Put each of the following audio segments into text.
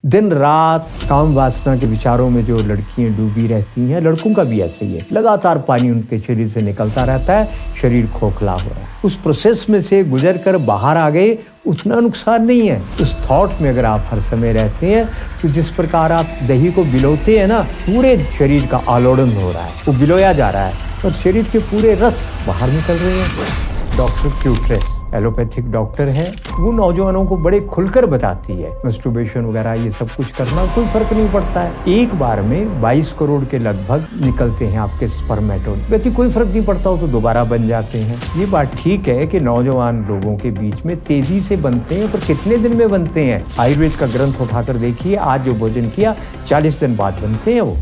दिन रात काम वासना के विचारों में जो लड़कियां डूबी रहती हैं, लड़कों का भी ऐसा ही है। लगातार पानी उनके शरीर से निकलता रहता है, शरीर खोखला हो रहा है। उस प्रोसेस में से गुजर कर बाहर आ गए, उतना नुकसान नहीं है। उस थॉट में अगर आप हर समय रहते हैं तो जिस प्रकार आप दही को बिलोते हैं ना, पूरे शरीर का आलोड़न हो रहा है, वो बिलोया जा रहा है और शरीर के पूरे रस बाहर निकल रहे हैं। डॉक्टर क्यूट्रेस एलोपैथिक डॉक्टर है, वो नौजवानों को बड़े खुलकर बताती है मस्टरबेशन वगैरह ये सब कुछ करना कोई फर्क नहीं पड़ता है। एक बार में 22 करोड़ के लगभग निकलते हैं आपके स्पर्मेटोन, यदि कोई फर्क नहीं पड़ता हो तो दोबारा बन जाते हैं। ये बात ठीक है कि नौजवान लोगों के बीच में तेजी से बनते हैं, पर कितने दिन में बनते हैं? आयुर्वेद का ग्रंथ उठाकर देखिए, आज जो भोजन किया 40 दिन बाद बनते हैं वो।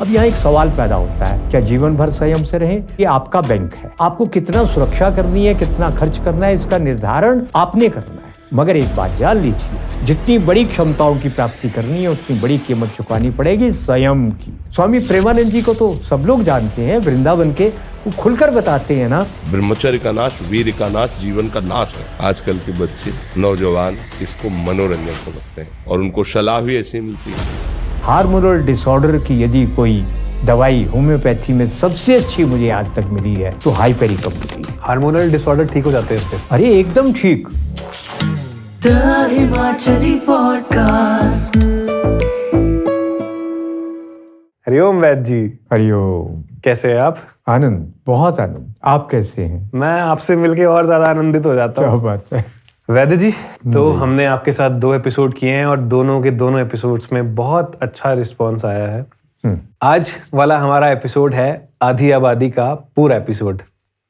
अब यहाँ एक सवाल पैदा होता है, क्या जीवन भर संयम से रहें? ये आपका बैंक है, आपको कितना सुरक्षा करनी है, कितना खर्च करना है, इसका निर्धारण आपने करना है। मगर एक बात जान लीजिए, जितनी बड़ी क्षमताओं की प्राप्ति करनी है उतनी बड़ी कीमत चुकानी पड़ेगी संयम की। स्वामी प्रेमानंद जी को तो सब लोग जानते हैं, वृंदावन के, वो खुलकर बताते हैं ना, ब्रह्मचर्य का नाश वीर का नाश जीवन का नाश है। आजकल के बच्चे नौजवान इसको मनोरंजन समझते हैं और उनको सलाह भी ऐसी मिलती है। हार्मोनल डिसऑर्डर की यदि कोई दवाई होम्योपैथी में सबसे अच्छी मुझे आज तक मिली है तो हाइपेरिकम मिली है। हार्मोनल डिसऑर्डर ठीक हो जाते हैं इससे? अरे एकदम ठीक। The Himachali podcast. हरिओम वैद्य जी। हरिओम। कैसे हैं आप? आनंद, बहुत आनंद। आप कैसे हैं? मैं आपसे मिलके और ज्यादा आनंदित हो जाता क्या हूँ। बात है। वैद्य जी, तो हमने आपके साथ 2 एपिसोड किए हैं और दोनों के दोनों एपिसोड्स में बहुत अच्छा रिस्पॉन्स आया है। आज वाला हमारा एपिसोड है आधी आबादी का पूरा एपिसोड,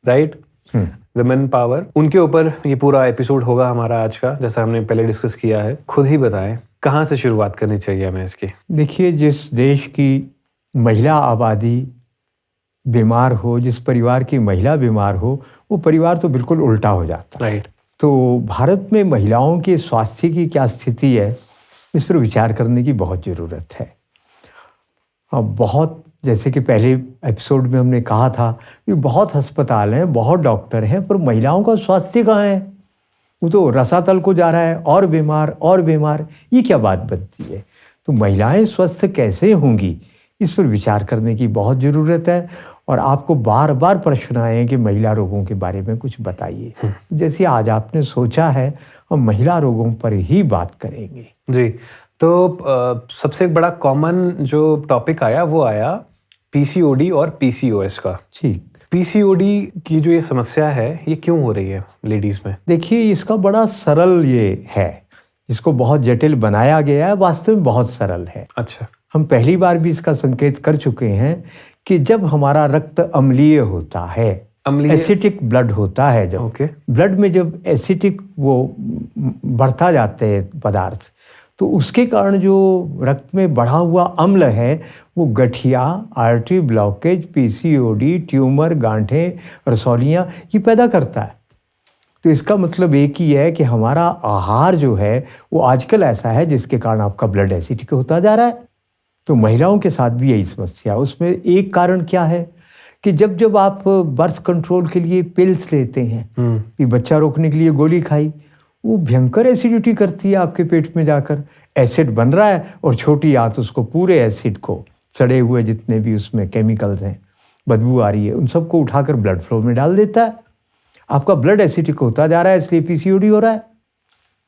राइट? विमेन पावर, उनके ऊपर ये पूरा एपिसोड होगा हमारा आज का, जैसा हमने पहले डिस्कस किया है। खुद ही बताएं कहाँ से शुरुआत करनी चाहिए हमें इसकी? देखिए, जिस देश की महिला आबादी बीमार हो, जिस परिवार की महिला बीमार हो, वो परिवार तो बिल्कुल उल्टा हो जाता है। राइट। तो भारत में महिलाओं के स्वास्थ्य की क्या स्थिति है, इस पर विचार करने की बहुत ज़रूरत है। अब बहुत, जैसे कि पहले एपिसोड में हमने कहा था कि बहुत अस्पताल हैं, बहुत डॉक्टर हैं, पर महिलाओं का स्वास्थ्य कहाँ है? वो तो रसातल को जा रहा है, और बीमार और बीमार। ये क्या बात बनती है? तो महिलाएं स्वस्थ कैसे होंगी, इस पर विचार करने की बहुत ज़रूरत है। और आपको बार बार प्रश्न आए कि महिला रोगों के बारे में कुछ बताइए। जैसे आज आपने सोचा है, हम महिला रोगों पर ही बात करेंगे। जी, तो सबसे बड़ा कॉमन जो टॉपिक आया वो आया पीसीओडी और पीसीओएस का। ठीक। पीसीओडी की जो ये समस्या है, ये क्यों हो रही है लेडीज में? देखिए, इसका बड़ा सरल ये है, इसको बहुत जटिल बनाया गया है, वास्तव में बहुत सरल है। अच्छा। हम पहली बार भी इसका संकेत कर चुके हैं कि जब हमारा रक्त अम्लीय होता है, एसिटिक ब्लड होता है, जब ब्लड में जब एसिटिक वो बढ़ता जाते हैं पदार्थ, तो उसके कारण जो रक्त में बढ़ा हुआ अम्ल है वो गठिया, आर्टरी ब्लॉकेज, पीसीओडी, ट्यूमर, गांठें, रसौलियाँ ये पैदा करता है। तो इसका मतलब एक ही है कि हमारा आहार जो है वो आजकल ऐसा है जिसके कारण आपका ब्लड एसिडिक होता जा रहा है। तो महिलाओं के साथ भी यही समस्या है। उसमें एक कारण क्या है कि जब जब आप बर्थ कंट्रोल के लिए पिल्स लेते हैं, कि बच्चा रोकने के लिए गोली खाई, वो भयंकर एसिडिटी करती है आपके पेट में जाकर, एसिड बन रहा है और छोटी आंत उसको पूरे एसिड को, सड़े हुए जितने भी उसमें केमिकल्स हैं, बदबू आ रही है, उन सबको उठाकर ब्लड फ्लो में डाल देता है। आपका ब्लड एसिडिक होता जा रहा है, इसलिए पीसीओडी हो रहा है।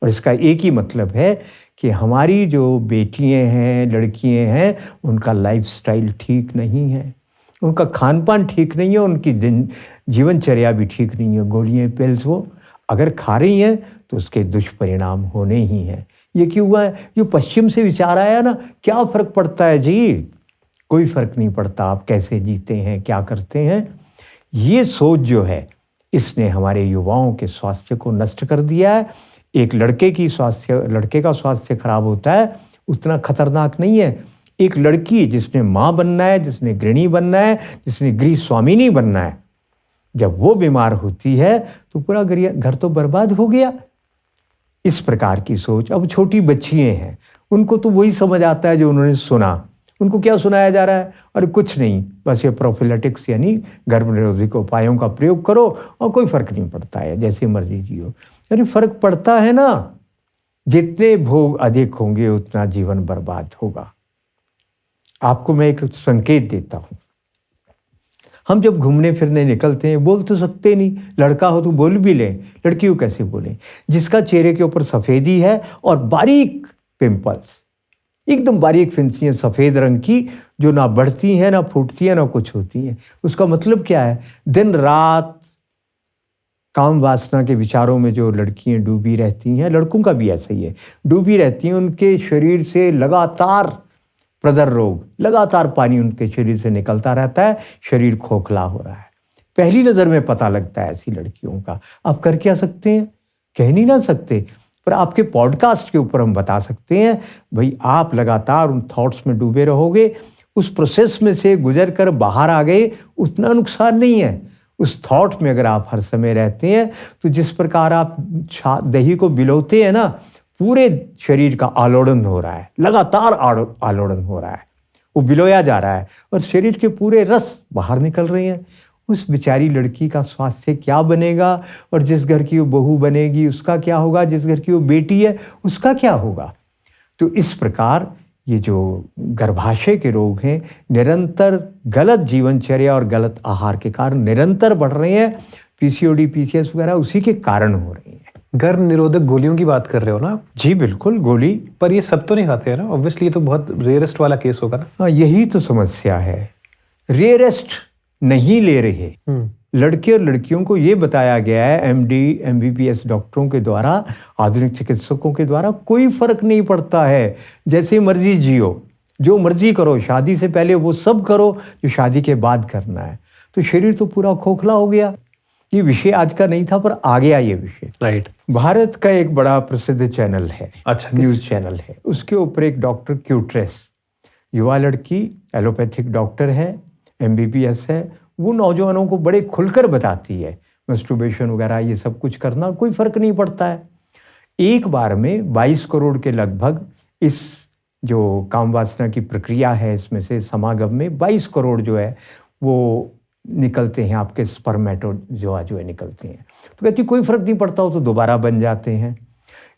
और इसका एक ही मतलब है कि हमारी जो बेटियां हैं, लड़कियां हैं, उनका लाइफस्टाइल ठीक नहीं है, उनका खान पान ठीक नहीं है, उनकी जीवनचर्या भी ठीक नहीं है। गोलियां, पिल्स वो अगर खा रही हैं तो उसके दुष्परिणाम होने ही हैं। ये क्यों हुआ है? जो पश्चिम से विचार आया ना, क्या फ़र्क पड़ता है जी? कोई फ़र्क नहीं पड़ता आप कैसे जीते हैं, क्या करते हैं। ये सोच जो है, इसने हमारे युवाओं के स्वास्थ्य को नष्ट कर दिया है। एक लड़के का स्वास्थ्य खराब होता है, उतना खतरनाक नहीं है। एक लड़की जिसने माँ बनना है, जिसने गृहिणी बनना है, जिसने गृह स्वामिनी बनना है, जब वो बीमार होती है तो पूरा घर तो बर्बाद हो गया। इस प्रकार की सोच। अब छोटी बच्चियाँ हैं, उनको तो वही समझ आता है जो उन्होंने सुना। उनको क्या सुनाया जा रहा है? अरे कुछ नहीं, बस ये प्रोफिलेटिक्स यानी गर्भ निरोधी उपायों का प्रयोग करो और कोई फर्क नहीं पड़ता है, जैसे मर्जी जियो। अरे फर्क पड़ता है ना, जितने भोग अधिक होंगे उतना जीवन बर्बाद होगा। आपको मैं एक संकेत देता हूँ। हम जब घूमने फिरने निकलते हैं, बोल तो सकते नहीं, लड़का हो तो बोल भी लें, लड़की को कैसे बोलें? जिसका चेहरे के ऊपर सफ़ेदी है और बारीक पिंपल्स, एकदम बारीक फिंसियाँ सफ़ेद रंग की, जो ना बढ़ती हैं ना फूटती हैं ना कुछ होती हैं, उसका मतलब क्या है? दिन रात काम वासना के विचारों में जो लड़कियां डूबी रहती हैं, लड़कों का भी ऐसा ही है, डूबी रहती हैं, उनके शरीर से लगातार प्रदर रोग, लगातार पानी उनके शरीर से निकलता रहता है, शरीर खोखला हो रहा है। पहली नज़र में पता लगता है ऐसी लड़कियों का। आप कर क्या सकते हैं? कह नहीं ना सकते, पर आपके पॉडकास्ट के ऊपर हम बता सकते हैं, भाई आप लगातार उन थॉट्स में डूबे रहोगे, उस प्रोसेस में से गुजर कर बाहर आ गए, उतना नुकसान नहीं है। उस थॉट में अगर आप हर समय रहते हैं तो जिस प्रकार आप दही को बिलोते हैं ना, पूरे शरीर का आलोड़न हो रहा है, लगातार आलोड़न हो रहा है, वो बिलोया जा रहा है और शरीर के पूरे रस बाहर निकल रहे हैं। उस बेचारी लड़की का स्वास्थ्य क्या बनेगा? और जिस घर की वो बहू बनेगी उसका क्या होगा? जिस घर की वो बेटी है उसका क्या होगा? तो इस प्रकार ये जो गर्भाशय के रोग हैं, निरंतर गलत जीवनचर्या और गलत आहार के कारण निरंतर बढ़ रहे हैं। पीसीओडी, पीसीएस वगैरह उसी के कारण हो रही हैं। गर्भ निरोधक गोलियों की बात कर रहे हो ना? जी बिल्कुल, गोली। पर ये सब तो नहीं खाते हैं ना? ऑब्वियसली ये तो बहुत रेयरेस्ट वाला केस होगा ना? हाँ, यही तो समस्या है, रेयरेस्ट नहीं ले रहे। लड़के और लड़कियों को ये बताया गया है एमडी एमबीबीएस डॉक्टरों के द्वारा, आधुनिक चिकित्सकों के द्वारा, कोई फर्क नहीं पड़ता है, जैसे मर्जी जियो, जो मर्जी करो, शादी से पहले वो सब करो जो शादी के बाद करना है। तो शरीर तो पूरा खोखला हो गया। ये विषय आज का नहीं था पर आ गया ये विषय। राइट। भारत का एक बड़ा प्रसिद्ध चैनल है, अच्छा, न्यूज़ चैनल है, उसके ऊपर एक डॉक्टर क्यूट्रेस, युवा लड़की, एलोपैथिक डॉक्टर है, एमबीबीएस है, वो नौजवानों को बड़े खुलकर बताती है मस्टरबेशन वगैरह ये सब कुछ करना कोई फ़र्क नहीं पड़ता है। एक बार में 22 करोड़ के लगभग इस जो काम वासना की प्रक्रिया है, इसमें से समागम में 22 करोड़ जो है वो निकलते हैं, आपके स्पर्मेटोजोआ जो है निकलते हैं। तो कहती कोई फ़र्क नहीं पड़ता, हो तो दोबारा बन जाते हैं।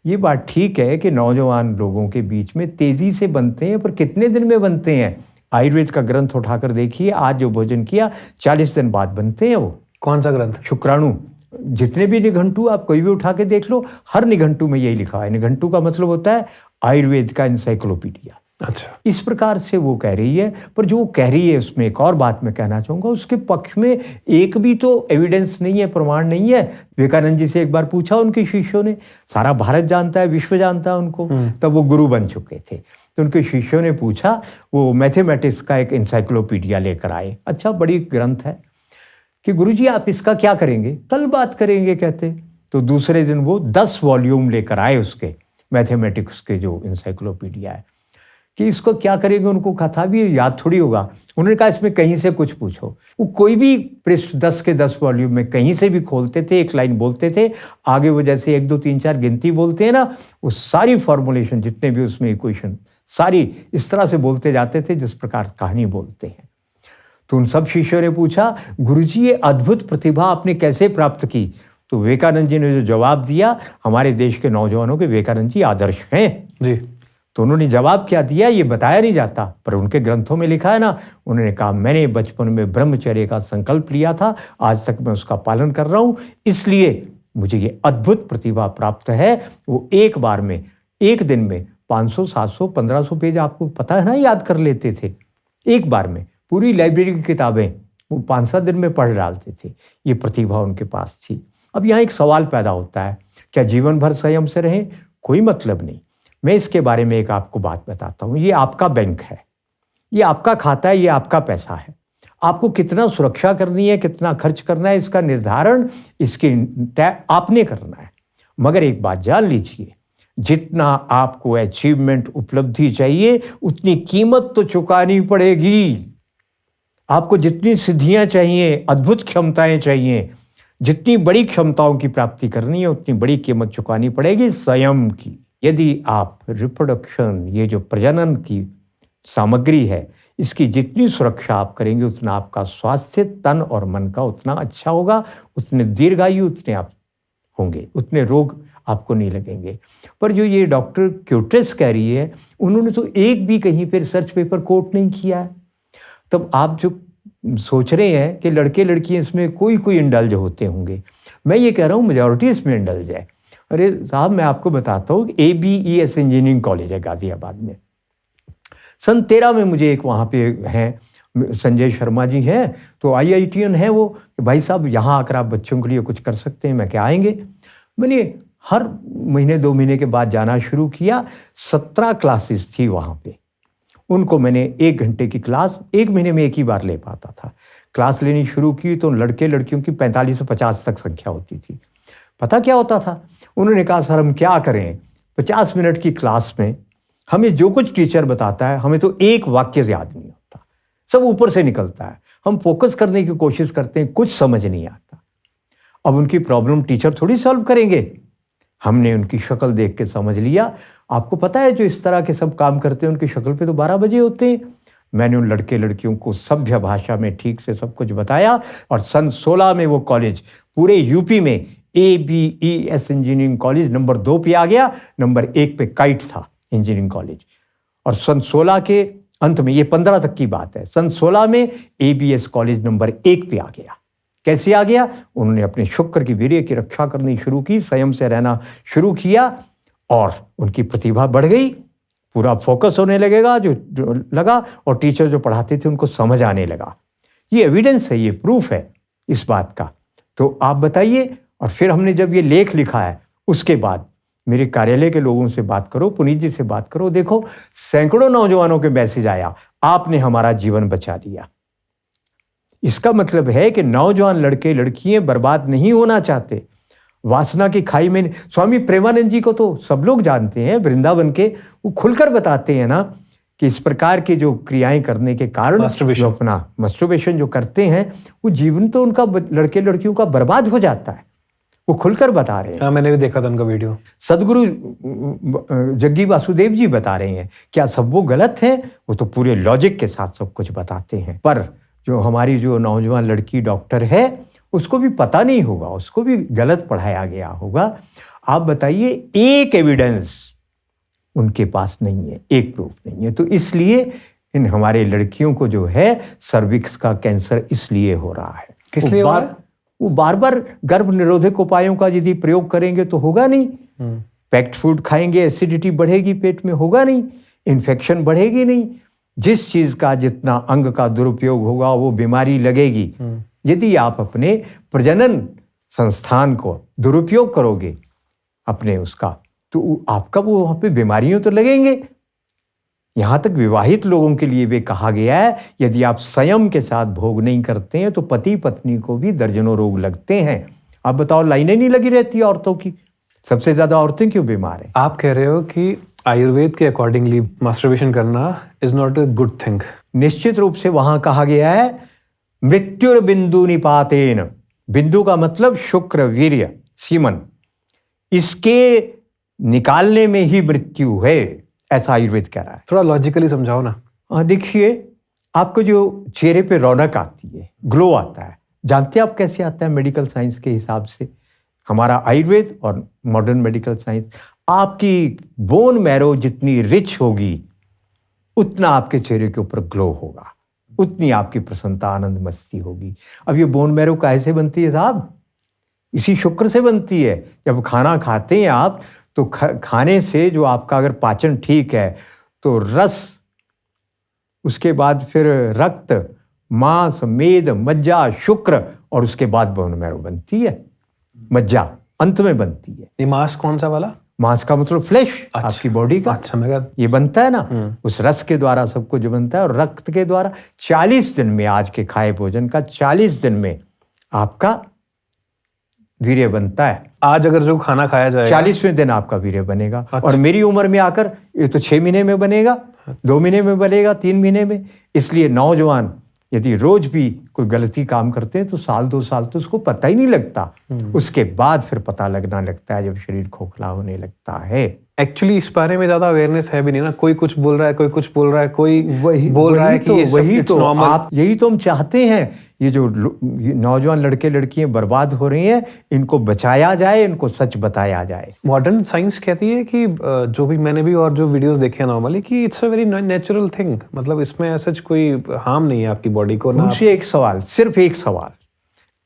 ये बात ठीक है कि नौजवान लोगों के बीच में तेज़ी से बनते हैं, पर कितने दिन में बनते हैं? आयुर्वेद का ग्रंथ उठाकर देखिए, आज जो भोजन किया 40 दिन बाद बनते हैं वो। कौन सा ग्रंथ? शुक्राणु। जितने भी निघंटू आप कोई भी उठा के देख लो, हर निघंटू में यही लिखा है। निघंटू का मतलब होता है आयुर्वेद का इंसाइक्लोपीडिया। अच्छा, इस प्रकार से वो कह रही है। पर जो वो कह रही है उसमें एक और बात मैं कहना चाहूँगा, उसके पक्ष में एक भी तो एविडेंस नहीं है, प्रमाण नहीं है। विवेकानंद जी से एक बार पूछा उनके शिष्यों ने, सारा भारत जानता है, विश्व जानता है उनको, तब वो गुरु बन चुके थे। तो उनके शिष्यों ने पूछा, वो मैथमेटिक्स का एक इंसाइक्लोपीडिया लेकर आए, अच्छा बड़ी ग्रंथ है, कि गुरुजी आप इसका क्या करेंगे? कल बात करेंगे कहते। तो दूसरे दिन वो 10 वॉल्यूम लेकर आए उसके, मैथमेटिक्स के जो इंसाइक्लोपीडिया है, कि इसको क्या करेंगे? उनको कथा भी याद थोड़ी होगा। उन्होंने कहा इसमें कहीं से कुछ पूछो। वो कोई भी पृष्ठ 10 के 10 वॉल्यूम में कहीं से भी खोलते थे, एक लाइन बोलते थे, आगे वो जैसे 1 2 3 4 गिनती बोलते हैं ना, वो सारी फॉर्मुलेशन जितने भी उसमें इक्वेशन सारी इस तरह से बोलते जाते थे जिस प्रकार कहानी बोलते हैं। तो उन सब शिष्यों ने पूछा, गुरुजी ये अद्भुत प्रतिभा आपने कैसे प्राप्त की? तो विवेकानंद जी ने जो जवाब दिया, हमारे देश के नौजवानों के विवेकानंद जी आदर्श हैं जी। तो उन्होंने जवाब क्या दिया ये बताया नहीं जाता, पर उनके ग्रंथों में लिखा है ना। उन्होंने कहा मैंने बचपन में ब्रह्मचर्य का संकल्प लिया था, आज तक मैं उसका पालन कर रहा हूँ, इसलिए मुझे ये अद्भुत प्रतिभा प्राप्त है। वो एक बार में, एक दिन में 500 700 1500 पेज आपको पता है ना याद कर लेते थे। एक बार में पूरी लाइब्रेरी की किताबें वो 5-7 दिन में पढ़ डालते थे। ये प्रतिभा उनके पास थी। अब यहाँ एक सवाल पैदा होता है, क्या जीवन भर संयम से रहें? कोई मतलब नहीं। मैं इसके बारे में एक आपको बात बताता हूँ। ये आपका बैंक है, ये आपका खाता है, ये आपका पैसा है। आपको कितना सुरक्षा करनी है, कितना खर्च करना है, इसका निर्धारण इसके तय आपने करना है। मगर एक बात जान लीजिए, जितना आपको अचीवमेंट उपलब्धि चाहिए उतनी कीमत तो चुकानी पड़ेगी। आपको जितनी सिद्धियां चाहिए, अद्भुत क्षमताएं चाहिए, जितनी बड़ी क्षमताओं की प्राप्ति करनी है उतनी बड़ी कीमत चुकानी पड़ेगी संयम की। यदि आप रिप्रोडक्शन, ये जो प्रजनन की सामग्री है, इसकी जितनी सुरक्षा आप करेंगे उतना आपका स्वास्थ्य तन और मन का उतना अच्छा होगा, उतने दीर्घायु उतने आप होंगे, उतने रोग आपको नहीं लगेंगे। पर जो ये डॉक्टर क्यूट्रेस कह रही है, उन्होंने तो एक भी कहीं पे रिसर्च पेपर कोट नहीं किया है। तब आप जो सोच रहे हैं कि लड़के लड़कियां इसमें कोई इंडल्ज होते होंगे, मैं ये कह रहा हूँ मेजॉरिटी इसमें इंडल्ज है। अरे साहब, मैं आपको बताता हूँ, ABES इंजीनियरिंग कॉलेज है गाजियाबाद में। सन 13 में मुझे एक वहाँ पे हैं, संजय शर्मा जी हैं, तो IITian है वो, भाई साहब यहाँ आकर आप बच्चों के लिए कुछ कर सकते हैं। मैं क्या आएंगे? मैंने हर महीने 2 महीने के बाद जाना शुरू किया। 17 क्लासेस थी वहाँ पे। उनको मैंने 1 घंटे की क्लास 1 महीने में एक ही बार ले पाता था। क्लास लेनी शुरू की तो लड़के लड़कियों की 45 से 50 तक संख्या होती थी। पता क्या होता था? उन्होंने कहा सर हम क्या करें, 50 मिनट की क्लास में हमें जो कुछ टीचर बताता है हमें तो एक वाक्य से याद नहीं होता, सब ऊपर से निकलता है। हम फोकस करने की कोशिश करते हैं, कुछ समझ नहीं आता। अब उनकी प्रॉब्लम टीचर थोड़ी सॉल्व करेंगे। हमने उनकी शक्ल देख के समझ लिया। आपको पता है जो इस तरह के सब काम करते हैं उनकी शक्ल पे तो 12 बजे होते हैं। मैंने उन लड़के लड़कियों को सभ्य भाषा में ठीक से सब कुछ बताया और सन 16 में वो कॉलेज पूरे यूपी में ABES इंजीनियरिंग कॉलेज नंबर 2 पे आ गया। नंबर 1 पे काइट था इंजीनियरिंग कॉलेज। और सन 16 के अंत में, ये 15 तक की बात है, सन 16 में ABS कॉलेज नंबर 1 पे आ गया। कैसे आ गया? उन्होंने अपने शुक्र की वीर्य की रक्षा करनी शुरू की, संयम से रहना शुरू किया और उनकी प्रतिभा बढ़ गई। पूरा फोकस होने लगेगा जो लगा, और टीचर जो पढ़ाते थे उनको समझ आने लगा। ये एविडेंस है, ये प्रूफ है इस बात का। तो आप बताइए। और फिर हमने जब ये लेख लिखा है, उसके बाद मेरे कार्यालय के लोगों से बात करो, पुनीत जी से बात करो, देखो सैकड़ों नौजवानों के मैसेज आया, आपने हमारा जीवन बचा लिया। इसका मतलब है कि नौजवान लड़के लड़कियां बर्बाद नहीं होना चाहते। वासना की खाई में स्वामी प्रेमानंद जी को तो सब लोग जानते हैं, वृंदावन के, वो खुलकर बताते हैं ना कि इस प्रकार की जो क्रियाएं करने के कारण जो अपना मस्टरबेशन जो करते हैं, वो जीवन तो उनका लड़के लड़कियों का बर्बाद हो जाता है। वो खुलकर बता रहे हैं। हाँ, मैंने भी देखा था उनका वीडियो। सदगुरु जग्गी वासुदेव जी बता रहे हैं। क्या सब वो गलत है? वो तो पूरे लॉजिक के साथ सब कुछ बताते हैं। पर जो हमारी जो नौजवान लड़की डॉक्टर है उसको भी पता नहीं होगा, उसको भी गलत पढ़ाया गया होगा। आप बताइए, एक एविडेंस उनके पास नहीं है, एक प्रूफ नहीं है। तो इसलिए इन हमारे लड़कियों को जो है सर्विक्स का कैंसर इसलिए हो रहा है। किस लिए हो रहा है? वो बार बार गर्भ निरोधक उपायों का यदि प्रयोग करेंगे तो होगा नहीं। पैक्ड फूड खाएंगे, एसिडिटी बढ़ेगी पेट में, होगा नहीं। इन्फेक्शन बढ़ेगी नहीं। जिस चीज का जितना अंग का दुरुपयोग होगा वो बीमारी लगेगी। यदि आप अपने प्रजनन संस्थान को दुरुपयोग करोगे अपने उसका, तो आपका वो वहाँ पे बीमारियों तो लगेंगे। यहाँ तक विवाहित लोगों के लिए भी कहा गया है, यदि आप संयम के साथ भोग नहीं करते हैं तो पति पत्नी को भी दर्जनों रोग लगते हैं। आप बताओ, लाइनें नहीं लगी रहती औरतों की? सबसे ज्यादा औरतें क्यों बीमार हैं? आप कह रहे हो कि आयुर्वेद के अकॉर्डिंगली मास्टरबेशन करना is not a good thing. निश्चित रूप से वहां कहा गया है मृत्युर बिंदु निपातेन। बिंदु का मतलब शुक्र, वीर्य, सीमन, इसके निकालने में ही मृत्यु है, ऐसा आयुर्वेद कह रहा है। थोड़ा लॉजिकली समझाओ ना। देखिए, आपको जो चेहरे पे रौनक आती है, ग्लो आता है, जानते हैं आप कैसे आता है? मेडिकल साइंस के हिसाब से, हमारा आयुर्वेद और मॉडर्न मेडिकल साइंस, आपकी बोन मैरो जितनी रिच होगी उतना आपके चेहरे के ऊपर ग्लो होगा, उतनी आपकी प्रसन्नता, आनंद, मस्ती होगी। अब ये बोन मैरो कैसे बनती है साहब? इसी शुक्र से बनती है। जब खाना खाते हैं आप तो खाने से जो आपका अगर पाचन ठीक है तो रस, उसके बाद फिर रक्त, मांस, मेद, मज्जा, शुक्र, और उसके बाद बोन मैरो बनती है। मज्जा अंत में बनती है। ये मांस कौन सा वाला? मांस का मतलब फ्लैश, आपकी बॉडी का। अच्छा, मैं ये बनता है ना, उस रस के द्वारा सब कुछ बनता है। और रक्त के द्वारा 40 दिन में, आज के खाए भोजन का 40 दिन में आपका वीर्य बनता है। आज अगर जो खाना खाया जाएगा 40वें दिन आपका वीर्य बनेगा। अच्छा। और मेरी उम्र में आकर ये तो 6 महीने में बनेगा, 2 महीने में बनेगा, 3 महीने में। इसलिए नौजवान यदि रोज भी कोई गलती काम करते हैं तो 1-2 साल तो उसको पता ही नहीं लगता। उसके बाद फिर पता लगना लगता है जब शरीर खोखला होने लगता है। एक्चुअली इस बारे में ज्यादा अवेयरनेस है भी नहीं ना, कोई कुछ बोल रहा है, कोई कुछ बोल रहा है, कोई बोल रहा है कि ये वही सब तो नॉर्मल। आप यही तो हम चाहते हैं, ये जो नौजवान लड़के लड़कियां बर्बाद हो रही हैं, इनको बचाया जाए, इनको सच बताया जाए। मॉडर्न साइंस कहती है कि जो भी मैंने भी और जो वीडियोस देखे हैं नॉर्मली, कि it's a very natural thing, मतलब इसमें ऐसा कोई हार्म नहीं है आपकी बॉडी को ना। उनसे एक सवाल, सिर्फ एक सवाल,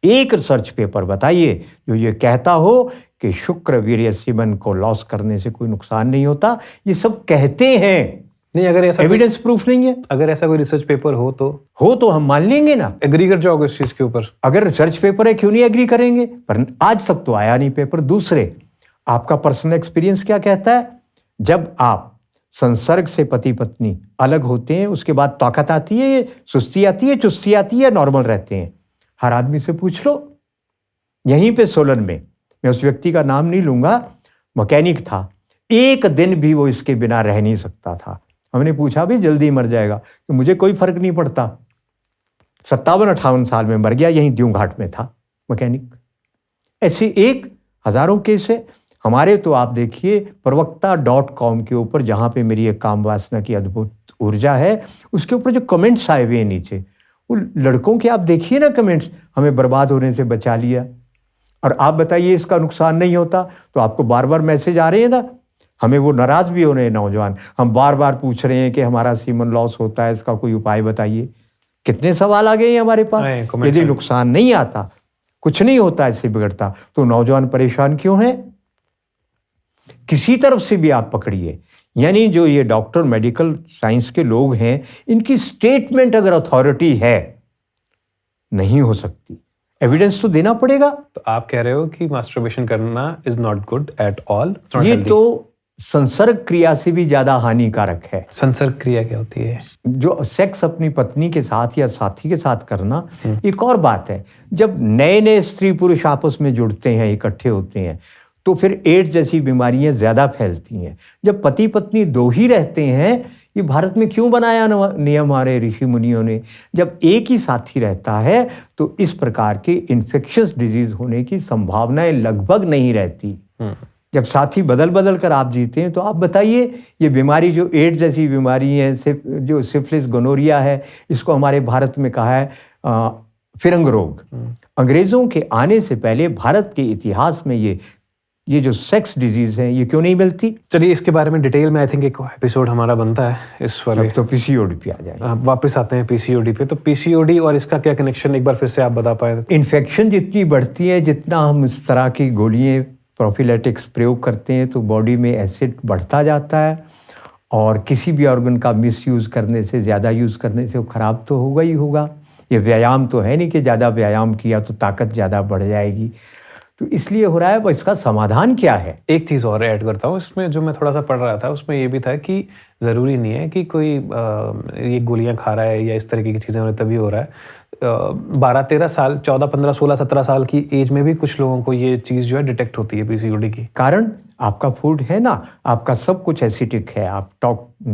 एक रिसर्च पेपर बताइए जो ये कहता हो कि शुक्र वीर्य सीमन को लॉस करने से कोई नुकसान नहीं होता। ये सब कहते हैं, नहीं, अगर ऐसा एविडेंस प्रूफ नहीं है। अगर ऐसा कोई रिसर्च पेपर हो तो हम मान लेंगे ना, एग्री कर जाओगे इस चीज के ऊपर। अगर रिसर्च पेपर है क्यों नहीं एग्री करेंगे, पर आज तक तो आया नहीं पेपर। दूसरे, आपका पर्सनल एक्सपीरियंस क्या कहता है? जब आप संसर्ग से पति पत्नी अलग होते हैं, उसके बाद ताकत आती है, सुस्ती आती है, चुस्ती आती है, नॉर्मल रहते हैं? हर आदमी से पूछ लो। यहीं पे सोलन में, मैं उस व्यक्ति का नाम नहीं लूंगा, मैकेनिक था, एक दिन भी वो इसके बिना रह नहीं सकता था। हमने पूछा भी जल्दी मर जाएगा, कि मुझे कोई फर्क नहीं पड़ता। 57-58 साल में मर गया, यहीं द्यूं घाट में था मैकेनिक। ऐसे एक हजारों केस है हमारे। तो आप देखिए प्रवक्ता.com के ऊपर, जहाँ पे मेरी एक काम वासना की अद्भुत ऊर्जा है, उसके ऊपर जो कमेंट्स आए हुए हैं नीचे, वो लड़कों के आप देखिए ना कमेंट्स, हमें बर्बाद होने से बचा लिया। और आप बताइए इसका नुकसान नहीं होता, तो आपको बार बार मैसेज आ रहे हैं ना, हमें वो नाराज भी हो रहे हैं नौजवान, हम बार बार पूछ रहे हैं कि हमारा सीमन लॉस होता है, इसका कोई उपाय बताइए। कितने सवाल आ गए हैं हमारे पास। यदि नुकसान नहीं आता, कुछ नहीं होता, इससे बिगड़ता, तो नौजवान परेशान क्यों है? किसी तरफ से भी आप पकड़िए, यानी जो ये डॉक्टर मेडिकल साइंस के लोग हैं, इनकी स्टेटमेंट अगर अथॉरिटी है, नहीं हो सकती, एविडेंस तो देना पड़ेगा। तो आप कह रहे हो कि मास्टरबेशन करना is not good at all. ये तो संसर्ग क्रिया से भी ज्यादा हानिकारक है। संसर्ग क्रिया क्या होती है? जो सेक्स अपनी पत्नी के साथ या साथी के साथ करना। एक और बात है, जब नए नए स्त्री पुरुष आपस में जुड़ते हैं, इकट्ठे होते हैं, तो फिर एड्स जैसी बीमारियां ज्यादा फैलती हैं। जब पति पत्नी दो ही रहते हैं, ये भारत में क्यों बनाया नियम हमारे ऋषि मुनियों ने? जब एक ही साथी रहता है तो इस प्रकार के इन्फेक्शियस डिजीज होने की संभावनाएं लगभग नहीं रहती। जब साथी बदल बदल कर आप जीते हैं, तो आप बताइए, ये बीमारी जो एड्स जैसी बीमारी है, जो सिफिलिस गोनोरिया है, इसको हमारे भारत में कहा है फिरंग रोग। अंग्रेजों के आने से पहले भारत के इतिहास में ये जो सेक्स डिजीज है, ये क्यों नहीं मिलती? चलिए इसके बारे में डिटेल में आई थिंक एक एपिसोड हमारा बनता है इस वाले। तो पीसीओडी पे आ जाए। वापस आते हैं पीसीओडी पे। तो पीसीओडी और इसका क्या कनेक्शन, एक बार फिर से आप बता पाए? इन्फेक्शन जितनी बढ़ती है, जितना हम इस तरह की गोलियां प्रोफिलेटिक्स प्रयोग करते हैं, तो बॉडी में एसिड बढ़ता जाता है, और किसी भी ऑर्गन का मिसयूज करने से, ज़्यादा यूज़ करने से वो खराब तो होगा ही होगा। ये व्यायाम तो है नहीं कि ज़्यादा व्यायाम किया तो ताकत ज़्यादा बढ़ जाएगी, तो इसलिए हो रहा है। वो इसका समाधान क्या है? एक चीज़ और ऐड करता हूँ इसमें, जो मैं थोड़ा सा पढ़ रहा था, उसमें ये भी था कि ज़रूरी नहीं है कि कोई ये गोलियां खा रहा है या इस तरीके की चीज़ें हो रही तभी हो रहा है। 12-13 साल, 14, 15, 16, 17 साल की एज में भी कुछ लोगों को ये चीज़ जो है डिटेक्ट होती है पीसीओडी की। कारण आपका फूड है ना, आपका सब कुछ एसिडिक है। आप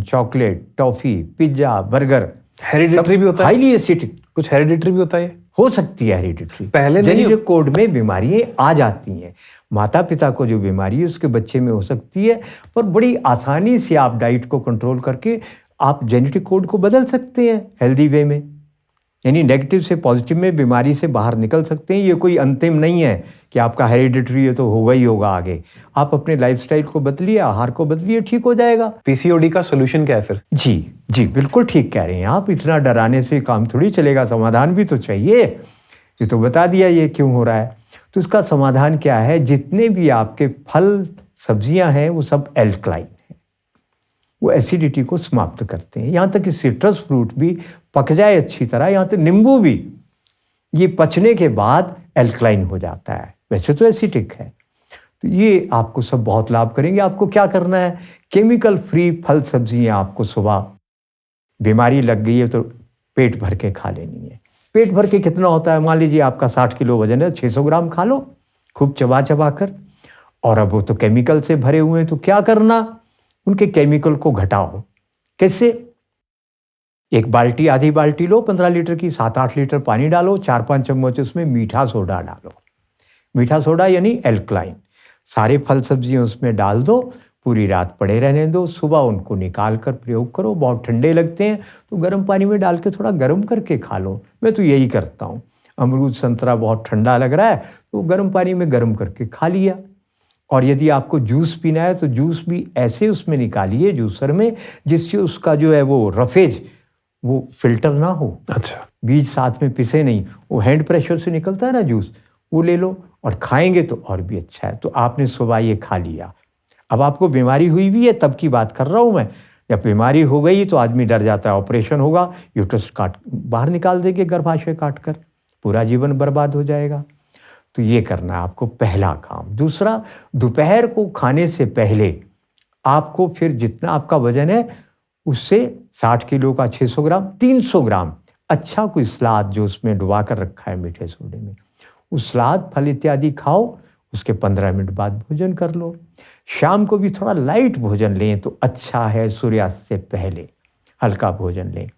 chocolate, toffee, pizza, burger, hereditary भी होता है, हाईली एसिडिक। कुछ हेरिडिटरी भी होता है, हो सकती है हेरिडिटरी। पहले जेनेटिक कोड में बीमारियां आ जाती हैं। माता पिता को जो बीमारी है उसके बच्चे में हो सकती है, पर बड़ी आसानी से आप डाइट को कंट्रोल करके आप जेनेटिक कोड को बदल सकते हैं हेल्दी वे में, यानी नेगेटिव से पॉजिटिव में बीमारी से बाहर निकल सकते हैं। ये कोई अंतिम नहीं है कि आपका हेरिडिटरी है तो होगा ही होगा आगे। आप अपने लाइफस्टाइल को बदलिए, आहार को बदलिए, ठीक हो जाएगा। पीसीओडी का सोल्यूशन क्या है फिर? जी बिल्कुल ठीक कह रहे हैं आप। इतना डराने से काम थोड़ी चलेगा, समाधान भी तो चाहिए। ये तो बता दिया ये क्यों हो रहा है। तो इसका समाधान क्या है? जितने भी आपके फल सब्जियां हैं वो सब एल्कलाइन है, वो एसिडिटी को समाप्त करते हैं। यहाँ तक कि सिट्रस फ्रूट भी पक जाए अच्छी तरह, यहाँ तक नींबू भी, ये पचने के बाद एल्कलाइन हो जाता है। वैसे तो एसिडिक है। तो ये आपको सब बहुत लाभ करेंगे। आपको क्या करना है? केमिकल फ्री फल सब्जियां आपको सुबह बीमारी लग गई है तो पेट भर के खा लेनी है। पेट भर के कितना होता है? मान लीजिए आपका 60 किलो वजन है, 600 ग्राम खा लो खूब चबा चबा कर। और अब वो तो केमिकल से भरे हुए हैं, तो क्या करना? उनके केमिकल को घटाओ। कैसे? एक बाल्टी, आधी बाल्टी लो 15 लीटर की, 7-8 लीटर पानी डालो, 4-5 चम्मच उसमें मीठा सोडा डालो। मीठा सोडा यानी एल्कलाइन। सारे फल सब्जियां उसमें डाल दो, पूरी रात पड़े रहने दो, सुबह उनको निकाल कर प्रयोग करो। बहुत ठंडे लगते हैं तो गर्म पानी में डाल के थोड़ा गर्म करके खा लो। मैं तो यही करता हूँ। अमरूद संतरा बहुत ठंडा लग रहा है तो गर्म पानी में गर्म करके खा लिया। और यदि आपको जूस पीना है तो जूस भी ऐसे उसमें निकालिए जूसर में, जिससे उसका जो है वो रफेज वो फिल्टर ना हो। अच्छा, बीज साथ में पिसे नहीं, वो हैंड प्रेशर से निकलता है ना जूस, वो ले लो और खाएंगे तो और भी अच्छा है। तो आपने सुबह ये खा लिया। अब आपको बीमारी हुई भी है तब की बात कर रहा हूँ मैं। जब बीमारी हो गई तो आदमी डर जाता है, ऑपरेशन होगा, यूट्रस काट बाहर निकाल देंगे गर्भाशय काट कर, पूरा जीवन बर्बाद हो जाएगा। तो ये करना है आपको पहला काम। दूसरा, दोपहर को खाने से पहले आपको फिर जितना आपका वजन है उससे 60 किलो का 600 ग्राम 300 ग्राम अच्छा कोई सलाद जो उसमें डुबा कर रखा है मीठे सोडे में, उस सलाद फल इत्यादि खाओ। उसके 15 मिनट बाद भोजन कर लो। शाम को भी थोड़ा लाइट भोजन लें तो अच्छा है। सूर्यास्त से पहले हल्का भोजन लें।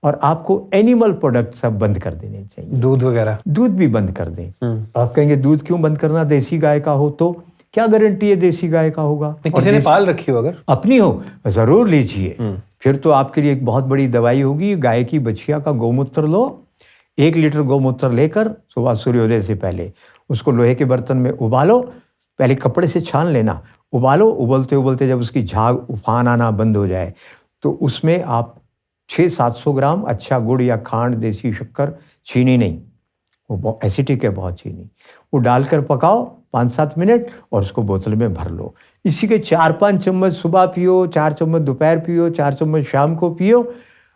और आपको एनिमल प्रोडक्ट सब बंद कर देने चाहिए। दूध वगैरह, दूध भी बंद कर दें। आप कहेंगे दूध क्यों बंद करना, देसी गाय का हो तो? क्या गारंटी है देसी गाय का होगा? किसी ने पाल रखी हो, अगर अपनी हो जरूर लीजिए। फिर तो आपके लिए एक बहुत बड़ी दवाई होगी। गाय की बछिया का गौमूत्र लो, 1 लीटर गौमूत्र लेकर सुबह सूर्योदय से पहले उसको लोहे के बर्तन में उबालो। पहले कपड़े से छान लेना, उबालो। उबलते उबलते जब उसकी झाग उफान आना बंद हो जाए तो उसमें आप 600-700 ग्राम अच्छा गुड़ या खांड, देसी शक्कर, चीनी नहीं, वो एसिडिक है बहुत चीनी, वो डालकर पकाओ 5-7 मिनट और उसको बोतल में भर लो। इसी के 4-5 चम्मच सुबह पियो, 4 चम्मच दोपहर पियो, 4 चम्मच शाम को पियो।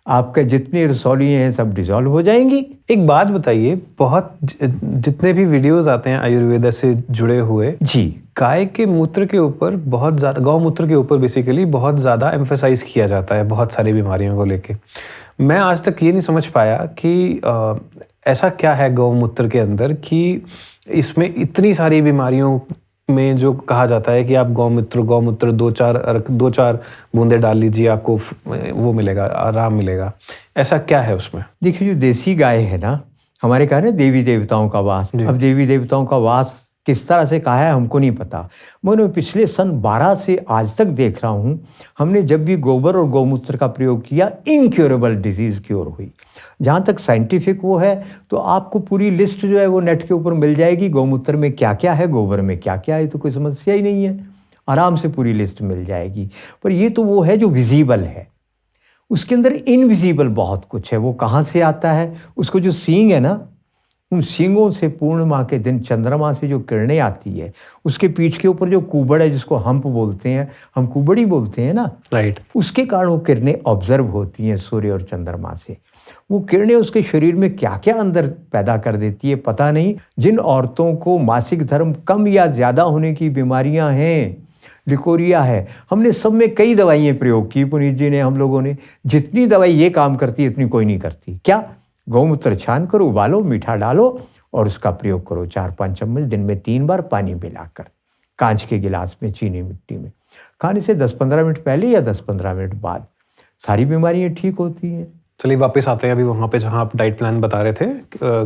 आपके जितनी रसौलियाँ हैं सब डिजॉल्व हो जाएंगी। एक बात बताइए, बहुत जितने भी वीडियोस आते हैं आयुर्वेदा से जुड़े हुए जी, गाय के मूत्र के ऊपर बहुत ज़्यादा, गौमूत्र के ऊपर बेसिकली बहुत ज़्यादा एम्फेसाइज किया जाता है बहुत सारी बीमारियों को लेके। मैं आज तक ये नहीं समझ पाया कि ऐसा क्या है गौमूत्र के अंदर कि इसमें इतनी सारी बीमारियों में जो कहा जाता है कि आप गौमूत्र 2-4 बूंदे डाल लीजिए, आपको वो मिलेगा, आराम मिलेगा। ऐसा क्या है उसमें? देखिए, जो देसी गाय है ना, हमारे कहा ना देवी देवताओं का वास। अब देवी देवताओं का वास किस तरह से कहा है हमको नहीं पता, मगर मैं पिछले सन 12 से आज तक देख रहा हूँ, हमने जब भी गोबर और गौमूत्र का प्रयोग किया इनक्योरेबल डिजीज़ क्योर हुई। जहाँ तक साइंटिफिक वो है तो आपको पूरी लिस्ट जो है वो नेट के ऊपर मिल जाएगी, गौमूत्र में क्या क्या है, गोबर में क्या क्या है, तो कोई समस्या ही नहीं है, आराम से पूरी लिस्ट मिल जाएगी। पर ये तो वो है जो विजिबल है, उसके अंदर इनविजिबल बहुत कुछ है। वो कहाँ से आता है? उसको जो सींग है ना, उन सींगों से पूर्णिमा के दिन चंद्रमा से जो किरणें आती है, उसके पीठ के ऊपर जो कुबड़ है जिसको हम्प बोलते हैं, हम कुबड़ी बोलते हैं ना, राइट, उसके कारण वो किरणें ऑब्जर्व होती हैं सूर्य और चंद्रमा से। वो किरणें उसके शरीर में क्या क्या अंदर पैदा कर देती है पता नहीं। जिन औरतों को मासिक धर्म कम या ज़्यादा होने की बीमारियां हैं, लिकोरिया है, हमने सब में कई दवाइयाँ प्रयोग की पुनीत जी ने, हम लोगों ने। जितनी दवाई ये काम करती है इतनी कोई नहीं करती। क्या? गौमूत्र छान करो, उबालो, मीठा डालो और उसका प्रयोग करो 4-5 चम्मच दिन में 3 बार पानी मिलाकर, कांच के गिलास में, चीनी मिट्टी में। खाने से 10-15 मिनट पहले या 10-15 मिनट बाद सारी बीमारियां ठीक होती हैं। चलिए वापस आते हैं अभी वहाँ पे जहाँ आप डाइट प्लान बता रहे थे।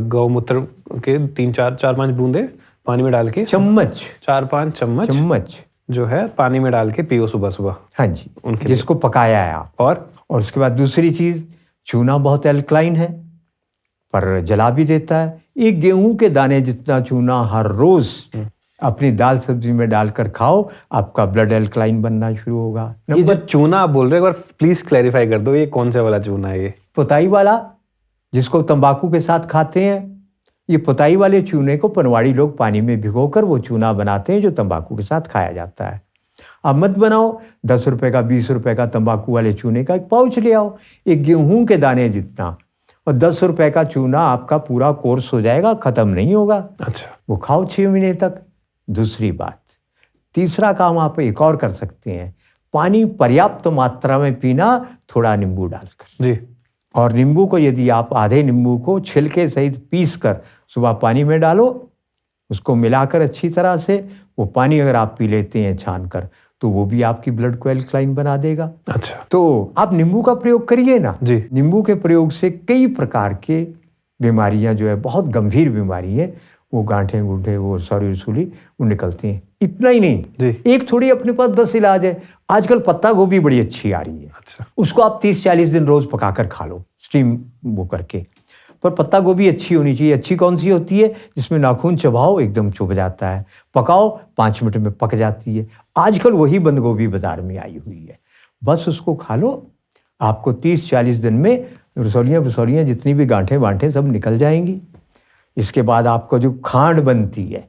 गौमूत्र के 3-4-5 बूंदे पानी में डाल के, 4-5 चम्मच जो है पानी में डाल के पियो सुबह सुबह। हाँ जी, जिसको पकाया है आप। और उसके बाद दूसरी चीज़, चूना बहुत एल्कलाइन है पर जला भी देता है। एक गेहूं के दाने जितना चूना हर रोज अपनी दाल सब्जी में डालकर खाओ, आपका ब्लड एल्कलाइन बनना शुरू होगा। ये जो चूना आप बोल रहे हो, एक बार प्लीज क्लैरिफाई कर दो, ये कौन सा वाला चूना है? ये पुताई वाला, जिसको तंबाकू के साथ खाते हैं। ये पुताई वाले चूने को पनवाड़ी लोग पानी में भिगोकर वो चूना बनाते हैं जो तंबाकू के साथ खाया जाता है। आप मत बनाओ, 10 रुपए का 20 रुपए का तंबाकू वाले चूने का एक पाउच ले आओ, एक गेहूं के दाने जितना, और 10 रुपए का चूना आपका पूरा कोर्स हो जाएगा, खत्म नहीं होगा। अच्छा, वो खाओ 6 महीने तक। दूसरी बात, तीसरा काम आप एक और कर सकते हैं, पानी पर्याप्त मात्रा में पीना, थोड़ा नींबू डालकर जी। और नींबू को यदि आप आधे नींबू को छिलके सहित पीस कर सुबह पानी में डालो, उसको मिलाकर अच्छी तरह से वो पानी अगर आप पी लेते हैं छान कर, तो वो भी आपकी ब्लड को एल्कलाइन बना देगा। अच्छा, तो आप नींबू का प्रयोग करिए ना जी। नींबू के प्रयोग से कई प्रकार के बीमारियां जो है, बहुत गंभीर बीमारी है, वो गांठें गूंठे, वो सॉरी रसूली, वो निकलती हैं। इतना ही नहीं जी। एक थोड़ी अपने पास 10 इलाज है। आजकल पत्ता गोभी बड़ी अच्छी आ रही है। अच्छा। उसको आप 30-40 दिन रोज पकाकर खा लो, स्टीम वो करके। पर पत्ता गोभी अच्छी होनी चाहिए। अच्छी कौन सी होती है? जिसमें नाखून चबाओ एकदम चुभ जाता है, पकाओ 5 मिनट में पक जाती है। आजकल वही बंद गोभी बाजार में आई हुई है, बस उसको खा लो, आपको 30-40 दिन में रसौलियाँ जितनी भी गांठें सब निकल जाएंगी। इसके बाद आपको जो खांड बनती है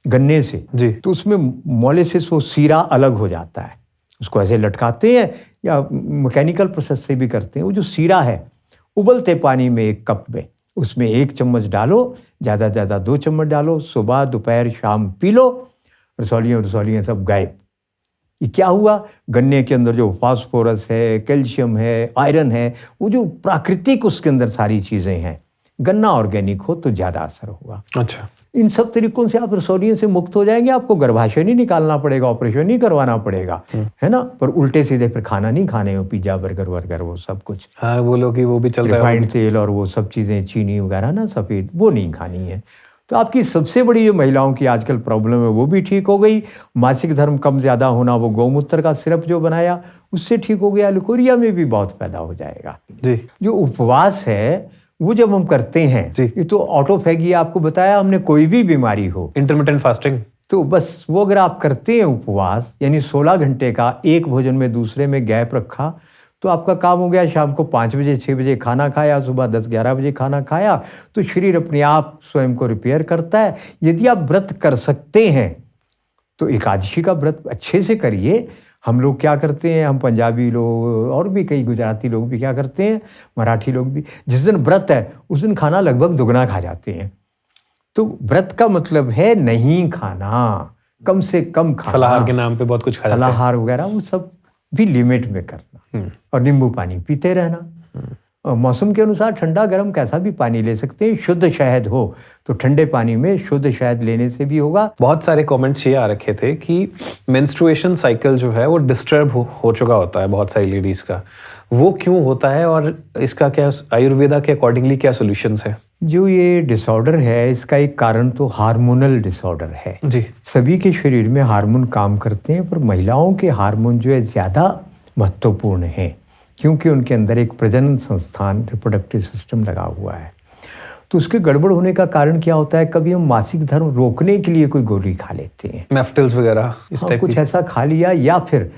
गन्ने से जी। तो उसमें मोलेसिस वो सीरा अलग हो जाता है। उसको ऐसे लटकाते हैं या मैकेनिकल प्रोसेस से भी करते हैं। वो जो सीरा है उबलते पानी में 1 कप में उसमें 1 चम्मच डालो, ज़्यादा 2 चम्मच डालो, सुबह दोपहर शाम पी लो, रसौलियाँ सब गायब। ये क्या हुआ? गन्ने के अंदर जो फास्फोरस है, कैल्शियम है, आयरन है, वो जो प्राकृतिक उसके अंदर सारी चीज़ें हैं, गन्ना ऑर्गेनिक हो तो ज़्यादा असर होगा। अच्छा। इन सब तरीकों से आप रसौलियों से मुक्त हो जाएंगे। आपको गर्भाशय नहीं निकालना पड़ेगा, ऑपरेशन नहीं करवाना पड़ेगा, है ना। पर उल्टे सीधे फिर खाना नहीं खाने हो, पिज्जा बर्गर वो सब कुछ। हाँ, वो लोग कि वो भी चल रहा है, रिफाइंड तेल और वो सब चीज़ें, चीनी वगैरह ना, सफ़ेद, वो नहीं खानी है। तो आपकी सबसे बड़ी जो महिलाओं की आजकल प्रॉब्लम है वो भी ठीक हो गई। मासिक धर्म कम ज़्यादा होना, वो गौमूत्र का सिरप जो बनाया उससे ठीक हो गया। लुकोरिया में भी बहुत पैदा हो जाएगा। जी। जो उपवास है वो जब हम करते हैं, ये तो ऑटोफैगी, आपको बताया हमने, कोई भी बीमारी हो, इंटरमिटेंट फास्टिंग, तो बस वो अगर आप करते हैं उपवास, यानी 16 घंटे का एक भोजन में दूसरे में गैप रखा, तो आपका काम हो गया। शाम को 5 बजे 6 बजे खाना खाया, सुबह 10-11 बजे खाना खाया, तो शरीर अपने आप स्वयं को रिपेयर करता है। यदि आप व्रत कर सकते हैं तो एकादशी का व्रत अच्छे से करिए। हम लोग क्या करते हैं, हम पंजाबी लोग और भी कई गुजराती लोग भी क्या करते हैं, मराठी लोग भी, जिस दिन व्रत है उस दिन खाना लगभग दुगना खा जाते हैं। तो व्रत का मतलब है नहीं खाना, कम से कम खाना। फलाहार के नाम पे बहुत कुछ खा जाते हैं। फलाहार वगैरह वो सब भी लिमिट में करना, और नींबू पानी पीते रहना। और मौसम के अनुसार ठंडा गर्म कैसा भी पानी ले सकते हैं। शुद्ध शहद हो तो ठंडे पानी में शुद्ध शहद लेने से भी होगा। बहुत सारे कमेंट्स ये आ रखे थे कि मेंस्ट्रुएशन साइकिल जो है वो डिस्टर्ब हो चुका होता है बहुत सारी लेडीज का, वो क्यों होता है और इसका क्या आयुर्वेदा के अकॉर्डिंगली क्या सॉल्यूशंस है? जो ये डिसऑर्डर है इसका एक कारण तो हार्मोनल डिसऑर्डर है जी। सभी के शरीर में हार्मोन काम करते हैं, पर महिलाओं के हार्मोन जो है ज़्यादा महत्वपूर्ण है, क्योंकि उनके अंदर एक प्रजनन संस्थान, रिप्रोडक्टिव सिस्टम लगा हुआ है। तो उसके गड़बड़ होने का कारण क्या होता है, कभी हम मासिक धर्म रोकने के लिए कोई गोली खा लेते हैं, मेफ्टिल्स वगैरह इस टाइप कुछ ऐसा खा लिया, या फिर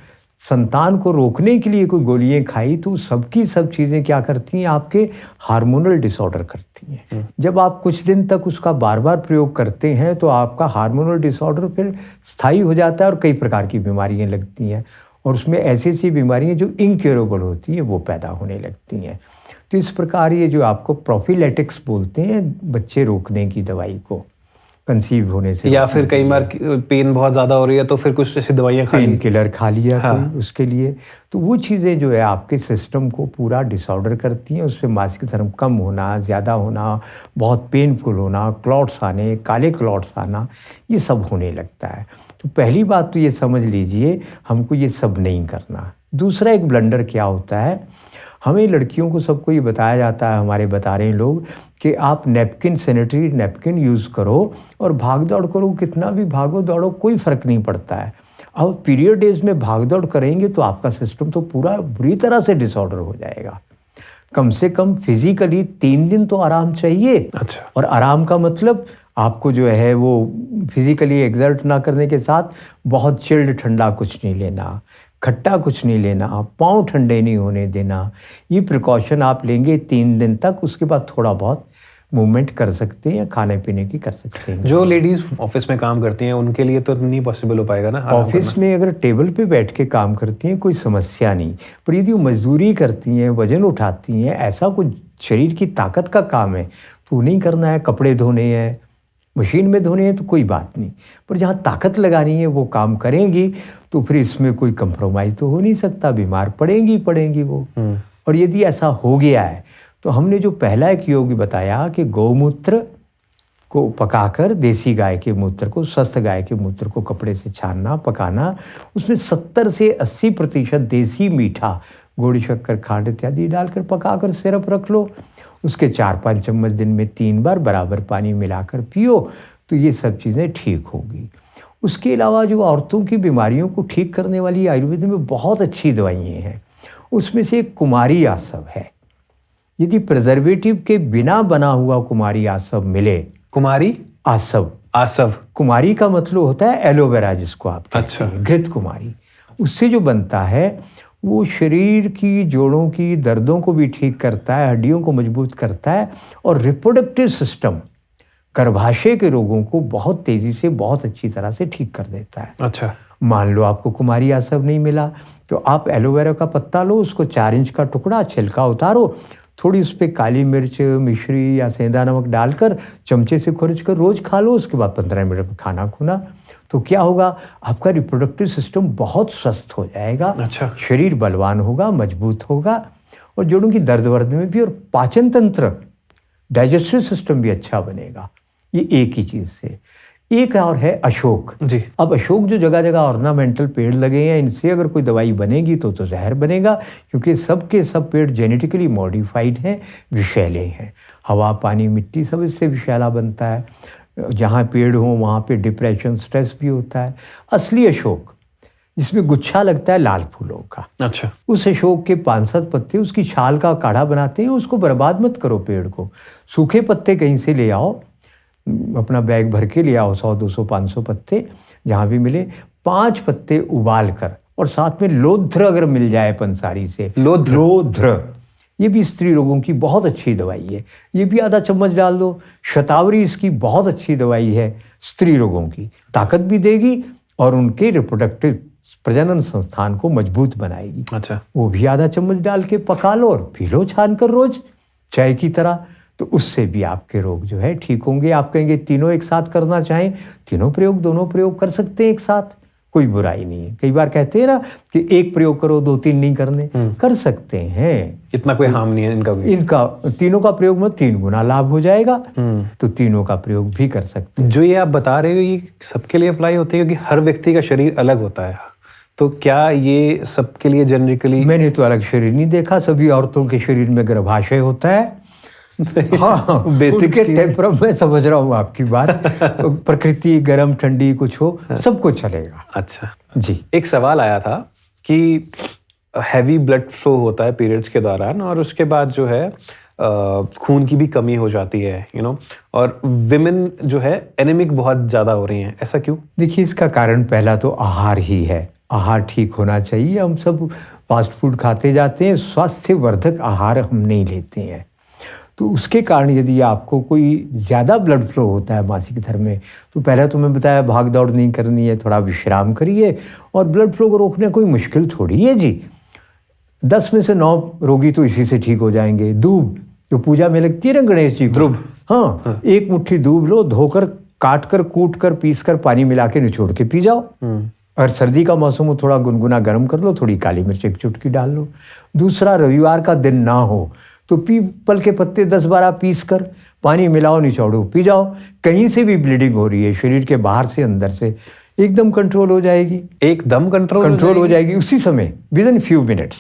संतान को रोकने के लिए कोई गोलियां खाई, तो सबकी सब चीज़ें क्या करती हैं, आपके हार्मोनल डिसऑर्डर करती हैं। जब आप कुछ दिन तक उसका बार बार प्रयोग करते हैं तो आपका हार्मोनल डिसऑर्डर फिर स्थायी हो जाता है और कई प्रकार की बीमारियां लगती हैं, और उसमें ऐसी ऐसी बीमारियां जो इनक्योरेबल होती हैं वो पैदा होने लगती हैं। तो इस प्रकार ये जो आपको प्रोफिलेटिक्स बोलते हैं, बच्चे रोकने की दवाई को कंसीव होने से, या फिर कई बार पेन बहुत ज़्यादा हो रही है तो फिर कुछ ऐसी दवाइयाँ खा पेन किलर खा लिया हाँ। कोई उसके लिए, तो वो चीज़ें जो है आपके सिस्टम को पूरा डिसऑर्डर करती हैं। उससे मासिक धर्म कम होना, ज़्यादा होना, बहुत पेनफुल होना, क्लॉट्स आने, काले क्लॉट्स आना, ये सब होने लगता है। तो पहली बात तो ये समझ लीजिए, हमको ये सब नहीं करना। दूसरा एक ब्लंडर क्या होता है, हमें लड़कियों को सबको ये बताया जाता है, हमारे बता रहे हैं लोग, कि आप नैपकिन, सैनिटरी नैपकिन यूज़ करो और भाग दौड़ करो, कितना भी भागो दौड़ो कोई फ़र्क नहीं पड़ता है। अब पीरियड डेज में भाग दौड़ करेंगे तो आपका सिस्टम तो पूरा बुरी तरह से डिसऑर्डर हो जाएगा। कम से कम फिजिकली 3 दिन तो आराम चाहिए। अच्छा। और आराम का मतलब आपको जो है वो फिजिकली एग्जर्ट ना करने के साथ बहुत चिल्ड ठंडा कुछ नहीं लेना, खट्टा कुछ नहीं लेना, पाँव ठंडे नहीं होने देना। ये प्रिकॉशन आप लेंगे 3 दिन तक, उसके बाद थोड़ा बहुत मूवमेंट कर सकते हैं, खाने पीने की कर सकते हैं। जो लेडीज ऑफिस में काम करती हैं उनके लिए तो नहीं पॉसिबल हो पाएगा ना ऑफिस में अगर टेबल पे बैठ के काम करती हैं कोई समस्या नहीं, पर यदि वो मजदूरी करती हैं, वजन उठाती हैं, ऐसा कुछ शरीर की ताकत का काम है तो नहीं करना है। कपड़े धोने हैं, मशीन में धोने हैं तो कोई बात नहीं, पर जहाँ ताकत लगानी है वो काम करेंगी तो फिर इसमें कोई कंप्रोमाइज़ तो हो नहीं सकता, बीमार पड़ेंगी वो। और यदि ऐसा हो गया है तो हमने जो पहला एक योग बताया कि गौमूत्र को पकाकर, देसी गाय के मूत्र को, स्वस्थ गाय के मूत्र को कपड़े से छानना, पकाना, उसमें 70 से 80% देसी मीठा, गुड़, शक्कर, खांड इत्यादि डालकर पकाकर सिरप रख लो। उसके 4-5 चम्मच दिन में 3 बार बराबर पानी मिलाकर पियो तो ये सब चीज़ें ठीक होगी। उसके अलावा जो औरतों की बीमारियों को ठीक करने वाली आयुर्वेद में बहुत अच्छी दवाइयाँ हैं, उसमें से एक कुमारी आसव है। यदि प्रिजर्वेटिव के बिना बना हुआ कुमारी आसव मिले, कुमारी आसव, आसव, कुमारी का मतलब होता है एलोवेरा जिसको आप कहते हैं, घृत कुमारी, उससे जो बनता है वो शरीर की जोड़ों की दर्दों को भी ठीक करता है, हड्डियों को मजबूत करता है और रिप्रोडक्टिव सिस्टम, गर्भाशय के रोगों को बहुत तेजी से बहुत अच्छी तरह से ठीक कर देता है। अच्छा, मान लो आपको कुमारी आसव नहीं मिला तो आप एलोवेरा का पत्ता लो, उसको 4 इंच का टुकड़ा, छिलका उतारो, थोड़ी उस पर काली मिर्च, मिश्री या सेंधा नमक डालकर चमचे से खुरच कर रोज खा लो। उसके बाद 15 मिनट में खाना खुना, तो क्या होगा, आपका रिप्रोडक्टिव सिस्टम बहुत स्वस्थ हो जाएगा। अच्छा, शरीर बलवान होगा, मजबूत होगा और जोड़ों की दर्द वर्द में भी, और पाचन तंत्र, डाइजेस्टिव सिस्टम भी अच्छा बनेगा। ये एक ही चीज़ से। एक और है अशोक जी। अब अशोक जो जगह जगह ऑर्नामेंटल पेड़ लगे हैं, इनसे अगर कोई दवाई बनेगी तो जहर बनेगा, क्योंकि सब के सब पेड़ जेनेटिकली मॉडिफाइड हैं, विषैले हैं। हवा, पानी, मिट्टी सब इससे विषैला बनता है। जहाँ पेड़ हो वहाँ पे डिप्रेशन, स्ट्रेस भी होता है। असली अशोक जिसमें गुच्छा लगता है लाल फूलों का, अच्छा, उस अशोक के 5-7 पत्ते, उसकी छाल का काढ़ा बनाते हैं। उसको बर्बाद मत करो पेड़ को, सूखे पत्ते कहीं से ले आओ, अपना बैग भर के ले आओ, 100, 200, 500 पत्ते जहाँ भी मिले, 5 पत्ते उबाल कर, और साथ में लोध्र अगर मिल जाए पंसारी से, लोध्र, ये भी स्त्री रोगों की बहुत अच्छी दवाई है, ये भी आधा चम्मच डाल दो। शतावरी इसकी बहुत अच्छी दवाई है, स्त्री रोगों की ताकत भी देगी और उनके रिप्रोडक्टिव प्रजनन संस्थान को मजबूत बनाएगी। अच्छा, वो भी आधा चम्मच डाल के पका लो और पी लो छान कर रोज चाय की तरह, तो उससे भी आपके रोग जो है ठीक होंगे। आप कहेंगे तीनों एक साथ करना चाहें, तीनों प्रयोग, दोनों प्रयोग कर सकते हैं एक साथ, कोई बुराई नहीं है। कई बार कहते हैं ना कि एक प्रयोग करो, 2-3 नहीं करने, कर सकते हैं, इतना कोई हार्म नहीं है इनका तीनों का प्रयोग में 3 गुना लाभ हो जाएगा, तो तीनों का प्रयोग भी कर सकते हैं। जो ये आप बता रहे हो ये सबके लिए अप्लाई होती है, क्योंकि हर व्यक्ति का शरीर अलग होता है, तो क्या ये सबके लिए जनरली? मैंने तो अलग शरीर नहीं देखा, सभी औरतों के शरीर में गर्भाशय होता है। हाँ, बेसिक टेम्परा मैं समझ रहा हूँ आपकी बात। प्रकृति गर्म ठंडी कुछ हो, सब कुछ चलेगा। अच्छा जी, एक सवाल आया था कि हैवी ब्लड फ्लो होता है पीरियड्स के दौरान, और उसके बाद जो है खून की भी कमी हो जाती है, और विमेन जो है एनीमिक बहुत ज़्यादा हो रही हैं, ऐसा क्यों? देखिए, इसका कारण पहला तो आहार ही है। आहार ठीक होना चाहिए। हम सब फास्ट फूड खाते जाते हैं, स्वास्थ्यवर्धक आहार हम नहीं लेते हैं, तो उसके कारण यदि आपको कोई ज़्यादा ब्लड फ्लो होता है मासिक धर्म में, तो पहले तो मैं बताया भाग दौड़ नहीं करनी है, थोड़ा विश्राम करिए। और ब्लड फ्लो को रोकना कोई मुश्किल थोड़ी है जी, 10 में से 9 रोगी तो इसी से ठीक हो जाएंगे। दूब जो पूजा में लगती है ना गणेश जी को, हाँ, 1 मुट्ठी दूब लो, धोकर, काट कर, कूट कर, पीस कर, पानी मिला के निचोड़ के पी जाओ। और सर्दी का मौसम हो, थोड़ा गुनगुना गर्म कर लो, थोड़ी काली मिर्च 1 चुटकी डाल लो। दूसरा, रविवार का दिन ना हो तो पीपल के पत्ते 10-12 पीस कर पानी मिलाओ, निचोड़ो, पी जाओ। कहीं से भी ब्लीडिंग हो रही है शरीर के बाहर से अंदर से, एकदम कंट्रोल हो जाएगी, एकदम कंट्रोल हो जाएगी उसी समय, विद इन फ्यू मिनट्स।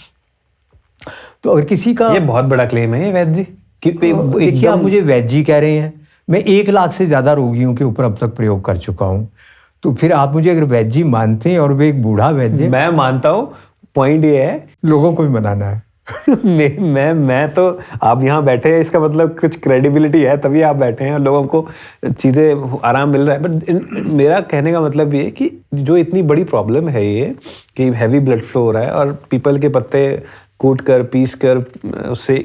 तो अगर किसी का, ये बहुत बड़ा क्लेम है ये वैद्य जी, देखिए आप मुझे वैद्य जी कह रहे हैं, मैं 1 लाख से ज़्यादा रोगियों के ऊपर अब तक प्रयोग कर चुका हूँ, तो फिर आप मुझे अगर वैद्य जी मानते हैं और वे एक बूढ़ा वैद्य, मैं मानता हूँ, पॉइंट ये है लोगों को भी मनाना है। मैं तो, आप यहाँ बैठे हैं इसका मतलब कुछ क्रेडिबिलिटी है, तभी आप बैठे हैं और लोगों को चीज़ें आराम मिल रहा है। बट मेरा कहने का मतलब ये है कि जो इतनी बड़ी प्रॉब्लम है ये कि हैवी ब्लड फ्लो हो रहा है और पीपल के पत्ते कूट कर, पीस कर, उससे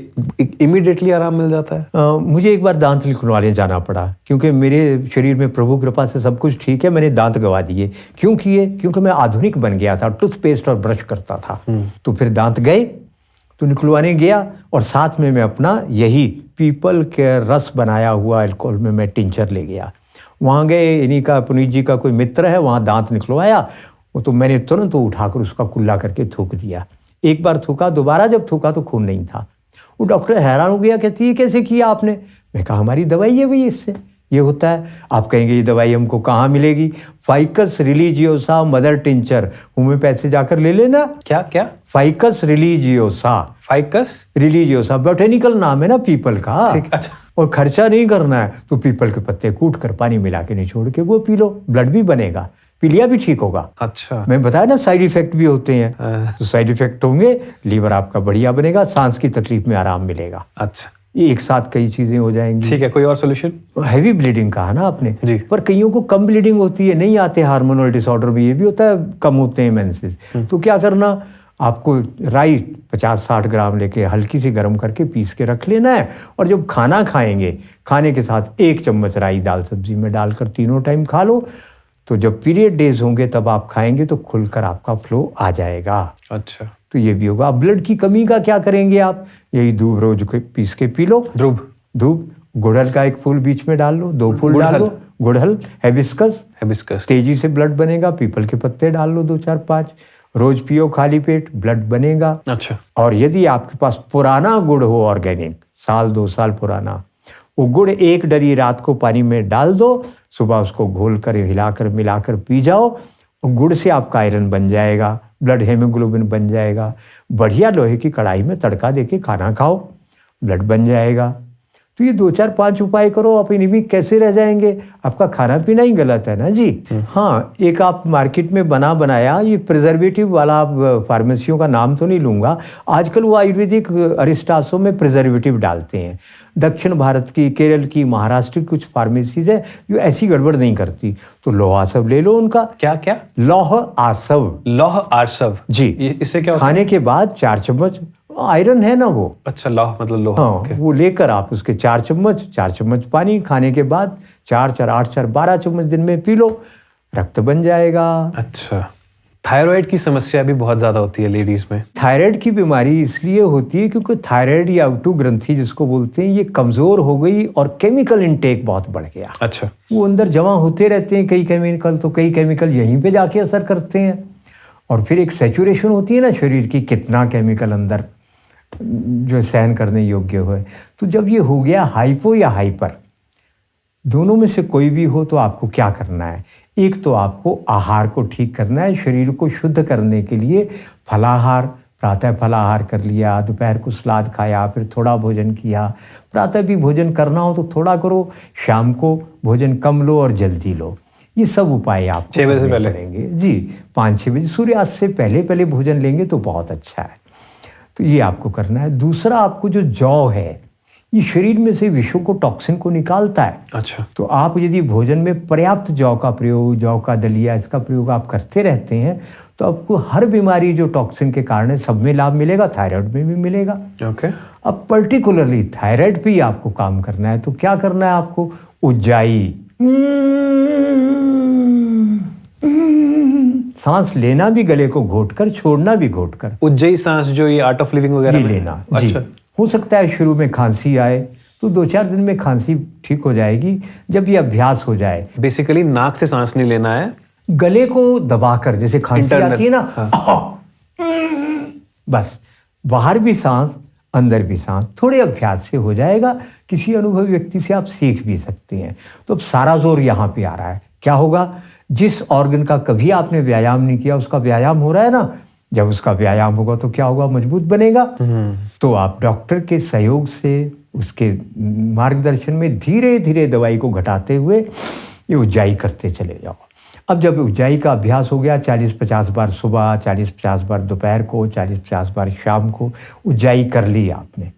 इमीडिएटली आराम मिल जाता है। मुझे एक बार दांत निकलवाने जाना पड़ा, क्योंकि मेरे शरीर में प्रभु कृपा से सब कुछ ठीक है, मैंने दांत गवा दिए। क्यों किए? क्योंकि मैं आधुनिक बन गया था, टूथपेस्ट और ब्रश करता था। तो फिर दांत गए, तो निकलवाने गया, और साथ में मैं अपना यही पीपल के रस बनाया हुआ अल्कोहल में मैं टिंचर ले गया। वहाँ गए, इन्हीं का, पुनीत जी का कोई मित्र है, वहाँ दांत निकलवाया, तो मैंने तुरंत उठाकर उसका कुल्ला करके थूक दिया। एक बार थूका, दोबारा जब थूका तो खून नहीं था। वो डॉक्टर हैरान हो गया, कहती है कैसे किया आपने? मैं कहा हमारी दवाई है भाई, इससे ये होता है। आप कहेंगे ये दवाई हमको कहाँ मिलेगी? Ficus religiosa mother tincture, homeopath से जाकर ले लेना। क्या क्या? Ficus religiosa. Ficus religiosa botanical नाम है ना पीपल का। ठीक, अच्छा। और खर्चा नहीं करना है तो पीपल के पत्ते कूट कर पानी मिला के निचोड़ के वो पी लो, ब्लड भी बनेगा, पीलिया भी ठीक होगा। अच्छा, मैं बताया ना साइड इफेक्ट भी होते हैं, तो साइड इफेक्ट होंगे, लीवर आपका बढ़िया बनेगा, सांस की तकलीफ में आराम मिलेगा। अच्छा, ये एक साथ कई चीजें हो जाएंगी। ठीक है, कोई और सोल्यूशन? हैवी ब्लीडिंग कहा ना आपने जी। पर कईयों को कम ब्लीडिंग होती है, नहीं आते हार्मोनल डिसऑर्डर में, ये भी होता है, कम होते हैं मेंसेस। तो क्या करना, आपको राई 50-60 ग्राम लेके हल्की सी गर्म करके पीस के रख लेना है, और जब खाना खाएंगे, खाने के साथ 1 चम्मच राई दाल सब्जी में डालकर तीनों टाइम खा लो, तो जब पीरियड डेज होंगे तब आप खाएंगे तो खुलकर आपका फ्लो आ जाएगा। अच्छा, तो ये भी होगा। अब ब्लड की कमी का क्या करेंगे आप, यही दूब रोज पीस के पी लो। दूब, गुड़हल का 1 फूल बीच में डाल लो, 2 फूल डाल लो, गुड़हल, हिबिस्कस, तेजी से ब्लड बनेगा। पीपल के पत्ते डाल लो 2-4-5, रोज पियो खाली पेट, ब्लड बनेगा। अच्छा, और यदि आपके पास पुराना गुड़ हो, ऑर्गेनिक, 1-2 साल पुराना, वो गुड़ 1 डरी रात को पानी में डाल दो, सुबह उसको घोल कर हिलाकर मिलाकर पी जाओ। गुड़ से आपका आयरन बन जाएगा, ब्लड हेमोग्लोबिन बन जाएगा। बढ़िया लोहे की कढ़ाई में तड़का देके खाना खाओ, ब्लड बन जाएगा। तो ये 2-4-5 उपाय करो, आप इनमें कैसे रह जाएंगे? आपका खाना पीना ही गलत है ना जी। हाँ, एक आप मार्केट में बना बनाया ये प्रिजर्वेटिव वाला, आप फार्मेसियों का नाम तो नहीं लूँगा, आजकल वो आयुर्वेदिक अरिस्टासों में प्रिजर्वेटिव डालते हैं। दक्षिण भारत की, केरल की, महाराष्ट्र की कुछ फार्मेसीज है जो ऐसी गड़बड़ नहीं करती। तो लौह आसव ले लो उनका। क्या? लौह आसव जी। इससे क्या होता है? खाने के बाद 4 चम्मच, आयरन है ना वो। अच्छा, लौह मतलब लोहा। हाँ, वो लेकर आप उसके 4 चम्मच पानी खाने के बाद 4-4-8-4 12 चम्मच दिन में पी लो, रक्त बन जाएगा। अच्छा, थायराइड की समस्या भी बहुत ज्यादा होती है लेडीज में। थायराइड की बीमारी इसलिए होती है क्योंकि थायराइड या अवटु ग्रंथि जिसको बोलते हैं, ये कमजोर हो गई और केमिकल इनटेक बहुत बढ़ गया। अच्छा, वो अंदर जमा होते रहते हैं कई केमिकल, तो कई केमिकल यहीं पे जाके असर करते हैं। और फिर एक सैचुरेशन होती है ना शरीर की, कितना केमिकल अंदर जो सहन करने योग्य हो। तो जब ये हो गया हाइपो या हाइपर, दोनों में से कोई भी हो, तो आपको क्या करना है? एक तो आपको आहार को ठीक करना है। शरीर को शुद्ध करने के लिए फलाहार, प्रातः फलाहार कर लिया, दोपहर को सलाद खाया, फिर थोड़ा भोजन किया। प्रातः भी भोजन करना हो तो थोड़ा करो, शाम को भोजन कम लो और जल्दी लो। ये सब उपाय आपको 6 बजे से पहले करेंगे जी। 5-6 बजे सूर्यास्त से पहले भोजन लेंगे तो बहुत अच्छा है। तो ये आपको करना है। दूसरा, आपको जो जौ है, ये शरीर में से विषों को, टॉक्सिन को निकालता है। अच्छा, तो आप यदि भोजन में पर्याप्त जौ का प्रयोग, जौ का दलिया, इसका प्रयोग आप करते रहते हैं, तो आपको हर बीमारी जो टॉक्सिन के कारण है सब में लाभ मिलेगा, थायराइड में भी मिलेगा। ओके। अब पर्टिकुलरली थायराइड पे ही आपको काम करना है। तो क्या करना है आपको? उज्जाई, सांस लेना भी गले को घोटकर, छोड़ना भी घोटकर। उज्जयी सांस, जो ये आर्ट ऑफ लिविंग वगैरह में लेना जी। अच्छा। हो सकता है शुरू में खांसी आए, तो 2-4 दिन में खांसी ठीक हो जाएगी जब ये अभ्यास हो जाए। बेसिकली नाक से सांस नहीं लेना है, गले को दबाकर, जैसे खांसी आती है ना, हाँ। बस बाहर भी सांस, अंदर भी सांस, थोड़े अभ्यास से हो जाएगा। किसी अनुभवी व्यक्ति से आप सीख भी सकते हैं। तो अब सारा जोर यहाँ पे आ रहा है। क्या होगा? जिस ऑर्गन का कभी आपने व्यायाम नहीं किया, उसका व्यायाम हो रहा है ना, जब उसका व्यायाम होगा तो क्या होगा? मजबूत बनेगा। तो आप डॉक्टर के सहयोग से, उसके मार्गदर्शन में धीरे धीरे दवाई को घटाते हुए ये उज्जाई करते चले जाओ। अब जब उज्जाई का अभ्यास हो गया, 40-50 बार सुबह, 40-50 बार दोपहर को, 40-50 बार शाम को उज्जाई कर ली आपने,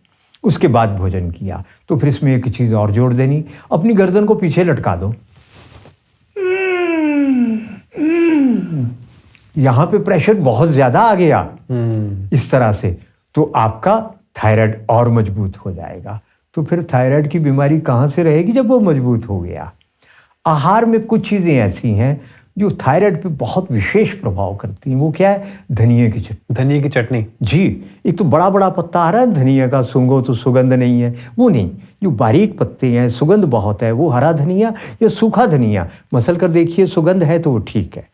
उसके बाद भोजन किया, तो फिर इसमें एक चीज़ और जोड़ देनी, अपनी गर्दन को पीछे लटका दो। यहाँ पे प्रेशर बहुत ज़्यादा आ गया, इस तरह से, तो आपका थायराइड और मजबूत हो जाएगा। तो फिर थायराइड की बीमारी कहाँ से रहेगी? जब वो मजबूत हो गया। आहार में कुछ चीज़ें ऐसी हैं जो थायराइड पे बहुत विशेष प्रभाव करती हैं। वो क्या है? धनिया की चटनी। धनिया की चटनी जी। एक तो बड़ा बड़ा पत्ता आ रहा है धनिया का, सूंघो तो सुगंध नहीं है, वो नहीं। जो बारीक पत्ते हैं, सुगंध बहुत है, वो हरा धनिया या सूखा धनिया मसल कर देखिए, सुगंध है तो वो ठीक है।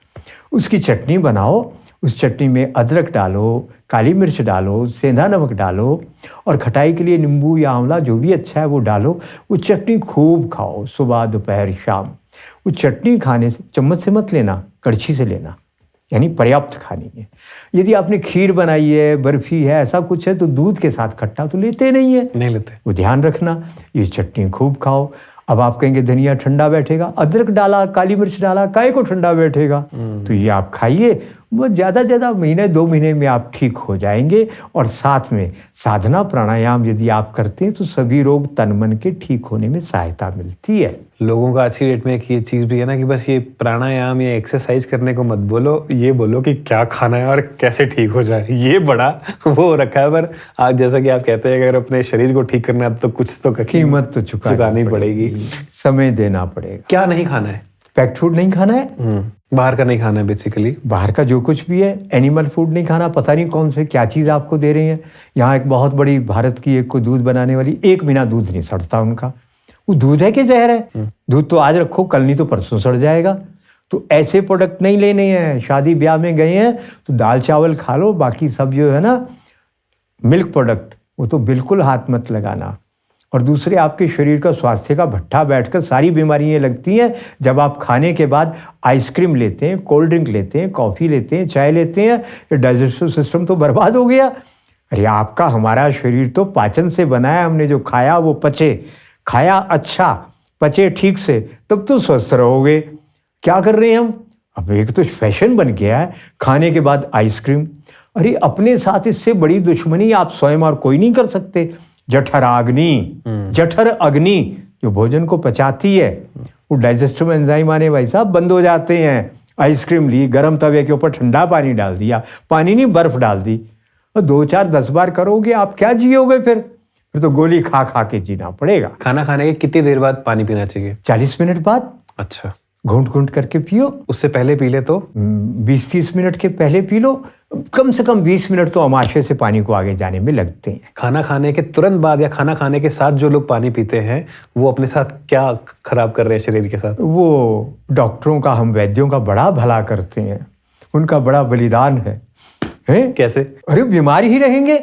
उसकी चटनी बनाओ। उस चटनी में अदरक डालो, काली मिर्च डालो, सेंधा नमक डालो, और खटाई के लिए नींबू या आंवला जो भी अच्छा है वो डालो। वो चटनी खूब खाओ, सुबह दोपहर शाम। वो चटनी खाने से, चम्मच से मत लेना, कड़छी से लेना, यानी पर्याप्त खानी है। यदि आपने खीर बनाई है, बर्फी है, ऐसा कुछ है, तो दूध के साथ खट्टा तो लेते नहीं है, नहीं लेते, वो ध्यान रखना। ये चटनी खूब खाओ। अब आप कहेंगे धनिया ठंडा बैठेगा, अदरक डाला, काली मिर्च डाला, काहे को ठंडा बैठेगा। तो ये आप खाइए, वो ज़्यादा ज़्यादा महीने 2 महीने में आप ठीक हो जाएंगे। और साथ में साधना प्राणायाम यदि आप करते हैं तो सभी रोग तन मन के ठीक होने में सहायता मिलती है। लोगों का आज की डेट में एक ये चीज़ भी है ना कि बस ये प्राणायाम या एक्सरसाइज करने को मत बोलो, ये बोलो कि क्या खाना है और कैसे ठीक हो जाए। ये बड़ा वो हो रखा है। पर आज जैसा कि आप कहते हैं, अगर अपने शरीर को ठीक करना है तो कुछ तो कीमत तो चुकानी पड़ेगी, समय देना पड़ेगा। क्या नहीं खाना है? पैक्ड फूड नहीं खाना है, बाहर का नहीं खाना है। बेसिकली बाहर का जो कुछ भी है, एनिमल फूड नहीं खाना। पता नहीं कौन से क्या चीज़ आपको दे रही है। यहाँ एक बहुत बड़ी भारत की एक को दूध बनाने वाली, 1 महीना दूध नहीं सड़ता उनका। वो दूध है कि जहर है? दूध तो आज रखो, कल नहीं तो परसों सड़ जाएगा। तो ऐसे प्रोडक्ट नहीं लेने हैं। शादी ब्याह में गए हैं तो दाल चावल खा लो, बाकी सब जो है ना मिल्क प्रोडक्ट, वो तो बिल्कुल हाथ मत लगाना। और दूसरे, आपके शरीर का स्वास्थ्य का भट्ठा बैठकर सारी बीमारियां लगती हैं जब आप खाने के बाद आइसक्रीम लेते हैं, कोल्ड ड्रिंक लेते हैं, कॉफ़ी लेते हैं, चाय लेते हैं। ये डाइजेस्टिव सिस्टम तो बर्बाद हो गया। अरे आपका हमारा शरीर तो पाचन से बना है। हमने जो खाया वो पचे, खाया अच्छा, पचे ठीक से, तब तो स्वस्थ रहोगे। क्या कर रहे हैं हम? अब एक तो फैशन बन गया है खाने के बाद आइसक्रीम। अरे अपने साथ इससे बड़ी दुश्मनी आप स्वयं और कोई नहीं कर सकते। जठराग्नि, जठर अग्नि जो भोजन को पचाती है, वो डाइजेस्टिव एंजाइम आने भाई साहब बंद हो जाते हैं। आइसक्रीम ली, गर्म तवे के ऊपर ठंडा पानी डाल दिया, पानी नहीं बर्फ डाल दी, और 2, 4, 10 बार करोगे, आप क्या जियोगे फिर तो गोली खा खा के जीना पड़ेगा। खाना खाने के कितनी देर बाद पानी पीना चाहिए? 40 मिनट बाद। अच्छा, घूंट घूंट करके पियो। उससे पहले पी ले तो 20-30 मिनट के पहले पी लो। कम से कम 20 मिनट तो आमाशय से पानी को आगे जाने में लगते हैं। खाना खाने के तुरंत बाद या खाना खाने के साथ जो लोग पानी पीते हैं, वो अपने साथ क्या खराब कर रहे हैं शरीर के साथ? वो डॉक्टरों का, हम वैद्यों का बड़ा भला करते हैं, उनका बड़ा बलिदान है। कैसे? अरे बीमार ही रहेंगे।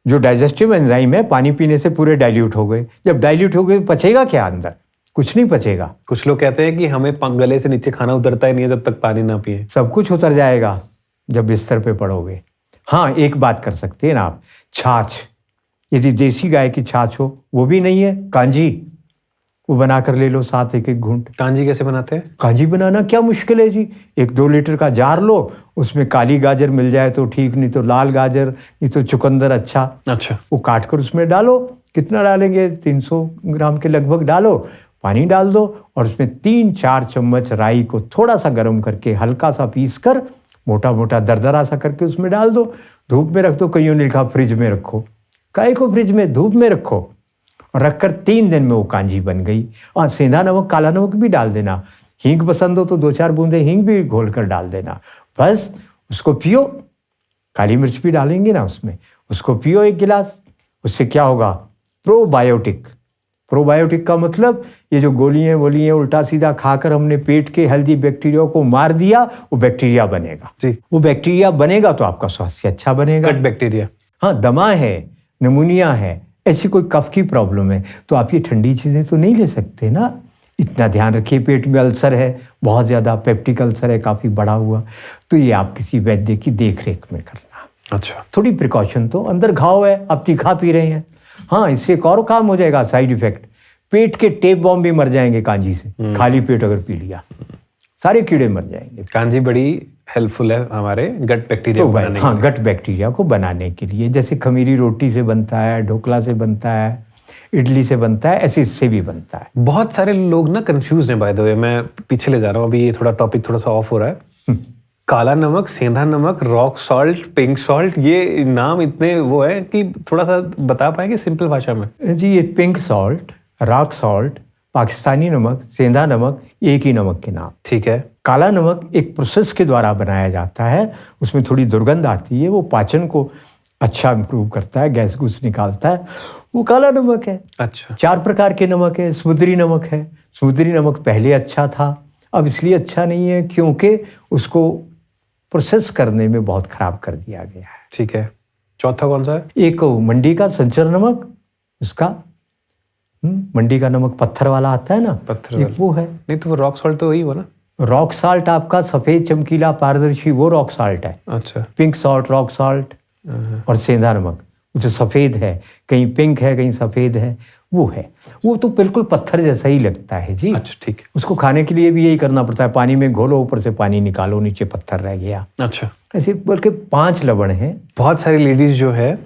जो डाइजेस्टिव एंजाइम है पानी पीने से पूरे डाइल्यूट हो गए। जब डाइल्यूट हो गए, पचेगा क्या अंदर? कुछ नहीं पचेगा। कुछ लोग कहते हैं कि हमें गले से नीचे खाना उतरता ही नहीं है जब तक पानी ना पिए। सब कुछ उतर जाएगा जब बिस्तर पे पड़ोगे। हाँ, एक बात कर सकते हैं ना आप, छाछ, यदि देसी गाय की छाछ हो, वो भी नहीं है, कांजी, वो बना कर ले लो साथ, 1-1 घूंट। कांजी कैसे बनाते हैं? कांजी बनाना क्या मुश्किल है जी। 1-2 लीटर का जार लो, उसमें काली गाजर मिल जाए तो ठीक, नहीं तो लाल गाजर, नहीं तो चुकंदर अच्छा, वो काट कर उसमें डालो। कितना डालेंगे? 300 ग्राम के लगभग डालो, पानी डाल दो, और उसमें 3-4 चम्मच राई को थोड़ा सा गर्म करके हल्का सा पीस कर, मोटा मोटा दरदरा सा करके उसमें डाल दो। धूप में रख दो। कईयों ने लिखा फ्रिज में रखो। काहे को फ्रिज में? धूप में रखो। और रखकर 3 दिन में वो कांजी बन गई। और सेंधा नमक, काला नमक भी डाल देना। हींग पसंद हो तो 2-4 बूंदे हींग भी घोल कर डाल देना। बस उसको पियो। काली मिर्च भी डालेंगे ना उसमें, उसको पियो 1 गिलास। उससे क्या होगा? प्रोबायोटिक। प्रोबायोटिक का मतलब ये जो गोलियां उल्टा सीधा खाकर हमने पेट के हेल्दी बैक्टीरिया को मार दिया, वो बैक्टीरिया बनेगा जी। वो बैक्टीरिया बनेगा तो आपका स्वास्थ्य अच्छा बनेगा। Gut bacteria. हाँ, दमा है, निमोनिया है, ऐसी कोई कफ की प्रॉब्लम है, तो आप ये ठंडी चीज़ें तो नहीं ले सकते ना। इतना ध्यान रखिए। पेट में अल्सर है, बहुत ज़्यादा पेप्टिक अल्सर है, काफ़ी बड़ा हुआ, तो ये आप किसी वैद्य की देख रेख में करना। अच्छा, थोड़ी प्रिकॉशन तो। अंदर घाव है, आप तीखा पी रहे हैं। हाँ, इससे एक और काम हो जाएगा, साइड इफेक्ट। पेट के टेप बॉम्ब भी मर जाएंगे कांजी से। खाली पेट अगर पी लिया, सारे कीड़े मर जाएंगे। कांजी बड़ी हेल्पफुल है हमारे गट बैक्टीरिया को बनाने के लिए। हाँ, गट बैक्टीरिया को बनाने के लिए। जैसे खमीरी रोटी से बनता है, ढोकला से बनता है, इडली से बनता है, ऐसे इससे भी बनता है। बहुत सारे लोग ना कंफ्यूज हैं। बाय द वे, मैं पीछे ले जा रहा हूँ, अभी ये थोड़ा टॉपिक थोड़ा सा ऑफ हो रहा है। काला नमक, सेंधा नमक, रॉक सॉल्ट, पिंक सॉल्ट, ये नाम इतने वो है कि थोड़ा सा बता पाएंगे सिंपल भाषा में? जी, ये pink salt, rock salt, Pakistani नमक, सेंधा नमक, एक ही नमक के नाम। ठीक है। काला नमक एक प्रोसेस के द्वारा बनाया जाता है, उसमें थोड़ी दुर्गंध आती है, वो पाचन को अच्छा इंप्रूव करता है, गैस गुस निकालता है, वो काला नमक है। अच्छा। 4 प्रकार के नमक है। समुद्री नमक है। समुद्री नमक पहले अच्छा था, अब इसलिए अच्छा नहीं है क्योंकि उसको प्रोसेस करने में बहुत खराब कर दिया गया है। ठीक है। चौथा कौन सा है? एक मंडी का संचर नमक, उसका मंडी का नमक पत्थर वाला आता है ना, पत्थर एक वो है। नहीं तो वो रॉक सॉल्ट तो वही हुआ ना? रॉक साल्ट आपका सफेद चमकीला पारदर्शी, वो रॉक साल्ट है। अच्छा। पिंक सॉल्ट, रॉक साल्ट और सेंधा नमक जो सफेद है, कहीं पिंक है कहीं सफेद है, वो है। वो तो बिल्कुल पत्थर जैसा ही लगता है जी। अच्छा, ठीक है। उसको खाने के लिए भी यही करना पड़ता है, पानी में घोलो, ऊपर से पानी निकालो, नीचे पत्थर रह गया। अच्छा, ऐसे बल्कि 5 लवण हैं। बहुत सारी लेडीज जो है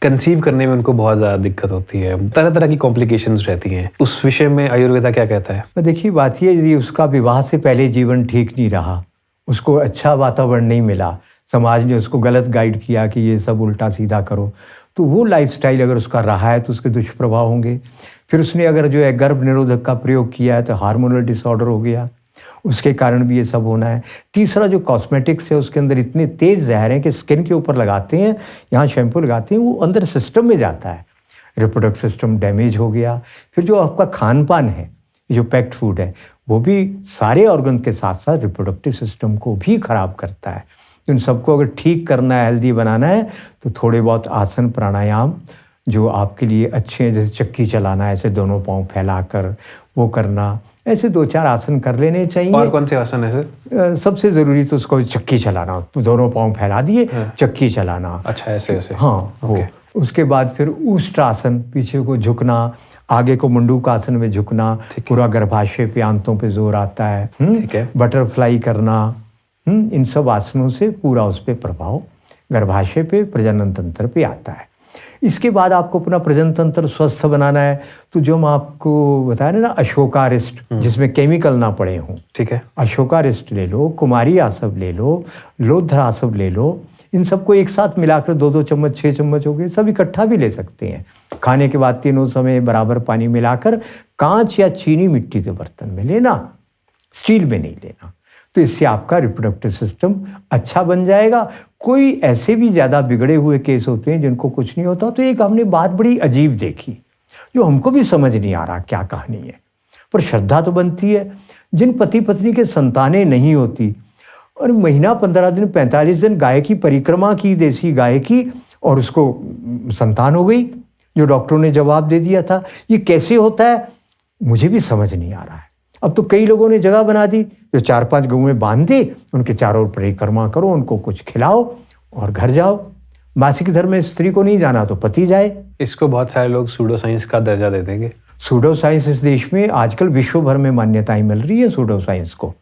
कंसीव करने में उनको बहुत ज़्यादा दिक्कत होती है, तरह तरह की कॉम्प्लिकेशंस रहती हैं। उस विषय में आयुर्वेदा क्या कहता है? देखिए, बात ये यदि उसका विवाह से पहले जीवन ठीक नहीं रहा, उसको अच्छा वातावरण नहीं मिला, समाज ने उसको गलत गाइड किया कि ये सब उल्टा सीधा करो, तो वो लाइफस्टाइल अगर उसका रहा है तो उसके दुष्प्रभाव होंगे। फिर उसने अगर जो है गर्भ निरोधक का प्रयोग किया है तो हार्मोनल डिसऑर्डर हो गया, उसके कारण भी ये सब होना है। तीसरा, जो कॉस्मेटिक्स है उसके अंदर इतने तेज़ जहर हैं कि स्किन के ऊपर लगाते हैं, यहाँ शैम्पू लगाते हैं, वो अंदर सिस्टम में जाता है, रिप्रोडक्टिव सिस्टम डैमेज हो गया। फिर जो आपका खान पान है, जो पैक्ड फूड है, वो भी सारे ऑर्गन के साथ साथ रिप्रोडक्टिव सिस्टम को भी ख़राब करता है। इन सबको अगर ठीक करना है, हेल्दी बनाना है, तो थोड़े बहुत आसन प्राणायाम जो आपके लिए अच्छे हैं, जैसे चक्की चलाना, ऐसे दोनों पाँव फैलाकर वो करना, ऐसे 2-4 आसन कर लेने चाहिए। और कौन से आसन है सर? सबसे ज़रूरी तो उसको चक्की चलाना, दोनों पाँव फैला दिए, चक्की चलाना। अच्छा, ऐसे ऐसे। हाँ, वो उसके बाद फिर ऊष्टासन, पीछे को झुकना, आगे को मंडूकासन में झुकना, पूरा गर्भाशय पे, आंतों पे जोर आता है। ठीक है। बटरफ्लाई करना, इन सब आसनों से पूरा उस पर प्रभाव गर्भाशय पे, प्रजनन तंत्र पे आता है। इसके बाद आपको अपना प्रजनन तंत्र स्वस्थ बनाना है, तो जो हम आपको बता रहे ना, अशोकारिष्ट, जिसमें केमिकल ना पड़े हों, ठीक है, अशोकारिष्ट ले लो, कुमारी आसव ले लो, लोध्र आसव ले लो, इन सबको एक साथ मिलाकर 2-2 चम्मच, 6 चम्मच हो गए, सब इकट्ठा भी ले सकते हैं। खाने के बाद तीनों समय बराबर पानी मिलाकर कांच या चीनी मिट्टी के बर्तन में लेना, स्टील में नहीं लेना, तो इससे आपका रिप्रोडक्टिव सिस्टम अच्छा बन जाएगा। कोई ऐसे भी ज़्यादा बिगड़े हुए केस होते हैं जिनको कुछ नहीं होता। तो एक हमने बात बड़ी अजीब देखी, जो हमको भी समझ नहीं आ रहा क्या कहानी है, पर श्रद्धा तो बनती है। जिन पति पत्नी के संतानें नहीं होती और महीना 15 दिन 45 दिन गाय की परिक्रमा की, देसी गाय की, और उसको संतान हो गई, जो डॉक्टरों ने जवाब दे दिया था। ये कैसे होता है मुझे भी समझ नहीं आ रहा है। अब तो कई लोगों ने जगह बना दी, जो 4-5 गऊँ बांध दे, उनके चारों ओर परिक्रमा करो, उनको कुछ खिलाओ और घर जाओ। मासिक धर्म में स्त्री को नहीं जाना तो पति जाए। इसको बहुत सारे लोग सूडो साइंस का दर्जा दे देंगे। सूडो साइंस इस देश में आजकल विश्व भर में मान्यताएं मिल रही है सूडो साइंस को,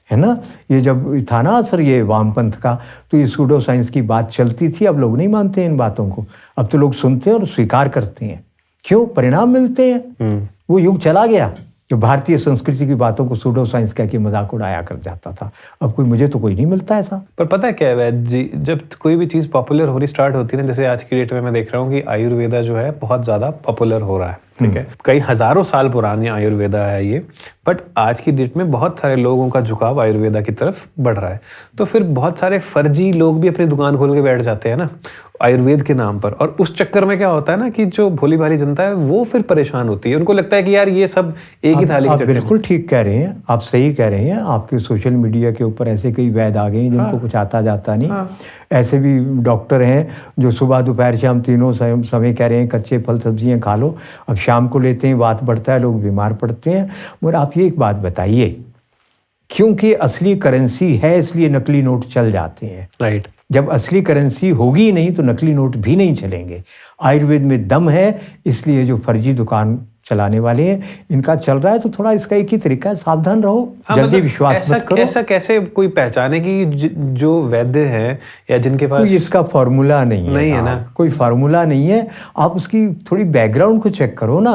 है ना। ये जब था ना असर ये वामपंथ का, तो ये सूडो साइंस की बात चलती थी। अब लोग नहीं मानते इन बातों को, अब तो लोग सुनते हैं और स्वीकार करते हैं। क्यों? परिणाम मिलते हैं। वो युग चला गया जो भारतीय संस्कृति की बातों को सूडो साइंस कह के मजाक उड़ाया कर जाता था। अब मुझे तो कोई नहीं मिलता ऐसा। पर पता है क्या है वैद जी, जब कोई भी चीज़ पॉपुलर होनी स्टार्ट होती है ना, जैसे आज की डेट में मैं देख रहा हूँ कि आयुर्वेदा जो है बहुत ज़्यादा पॉपुलर हो रहा है, ठीक है। कई हज़ारों साल पुरानी आयुर्वेदा है ये, बट आज की डेट में बहुत सारे लोगों का झुकाव आयुर्वेदा की तरफ बढ़ रहा है। तो फिर बहुत सारे फर्जी लोग भी अपनी दुकान खोल के बैठ जाते हैं ना आयुर्वेद के नाम पर, और उस चक्कर में क्या होता है ना कि जो भोली भाली जनता है वो फिर परेशान होती है। उनको लगता है कि यार ये सब एक ही थाली आप बिल्कुल ठीक कह रहे हैं, आप सही कह रहे हैं। आपके सोशल मीडिया के ऊपर ऐसे कई वैद्य आ गए हैं जिनको कुछ आता जाता नहीं। ऐसे भी डॉक्टर हैं जो सुबह दोपहर शाम तीनों समय कह रहे हैं कच्चे फल सब्जियां खा लो, अब शाम को लेते हैं, बात बढ़ता है, लोग बीमार पड़ते हैं। मगर आप ये एक बात बताइए, क्योंकि असली करेंसी है इसलिए नकली नोट चल जाते हैं, राइट। जब असली करेंसी होगी नहीं तो नकली नोट भी नहीं चलेंगे। आयुर्वेद में दम है, इसलिए जो फर्जी दुकान चलाने वाले हैं इनका चल रहा है। तो थोड़ा इसका एक ही तरीका है, सावधान रहो, जल्दी विश्वास मत करो। ऐसा कैसे कोई पहचाने कि जो वैद्य हैं या जिनके पास कोई इसका फॉर्मूला नहीं है ना, कोई फार्मूला नहीं है। आप उसकी थोड़ी बैकग्राउंड को चेक करो ना।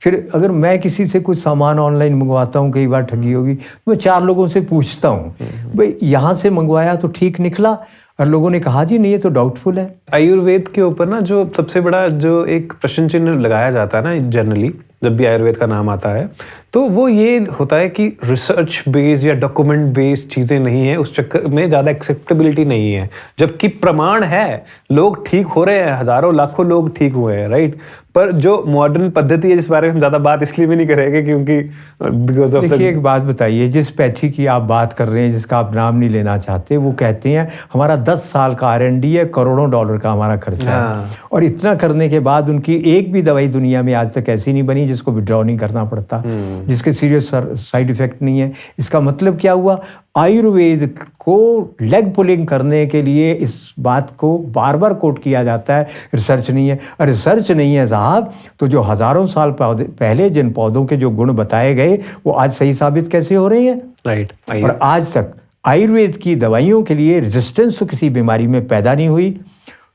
फिर अगर मैं किसी से कुछ सामान ऑनलाइन मंगवाता हूँ, कई बार ठगी होगी, तो मैं 4 लोगों से पूछता हूँ भाई यहाँ से मंगवाया तो ठीक निकला, और लोगों ने कहा जी नहीं ये तो डाउटफुल है। आयुर्वेद के ऊपर ना जो सबसे बड़ा जो एक प्रश्न चिन्ह लगाया जाता है ना जनरली जब भी आयुर्वेद का नाम आता है, तो वो ये होता है कि रिसर्च बेस्ड या डॉक्यूमेंट बेस्ड चीज़ें नहीं है, उस चक्कर में ज़्यादा एक्सेप्टेबिलिटी नहीं है। जबकि प्रमाण है, लोग ठीक हो रहे हैं, हज़ारों लाखों लोग ठीक हुए हैं, राइट। पर जो मॉडर्न पद्धति है जिस बारे में हम ज़्यादा बात इसलिए भी नहीं करेंगे क्योंकि बिकॉज ऑफ देखिए एक बात बताइए, जिस पैथी की आप बात कर रहे हैं जिसका आप नाम नहीं लेना चाहते, वो कहते हैं हमारा 10 साल का R&D है, करोड़ों डॉलर का हमारा खर्चा है, और इतना करने के बाद उनकी एक भी दवाई दुनिया में आज तक ऐसी नहीं बनी जिसको विड्रॉ नहीं करना पड़ता। जिसके सीरियस साइड इफेक्ट नहीं है। इसका मतलब क्या हुआ? आयुर्वेद को लेग पुलिंग करने के लिए इस बात को बार बार कोट किया जाता है, रिसर्च नहीं है। रिसर्च नहीं है साहब, तो जो हज़ारों साल पहले जिन पौधों के जो गुण बताए गए वो आज सही साबित कैसे हो रहे हैं? राइट। और आज तक आयुर्वेद की दवाइयों के लिए रेजिस्टेंस तो किसी बीमारी में पैदा नहीं हुई।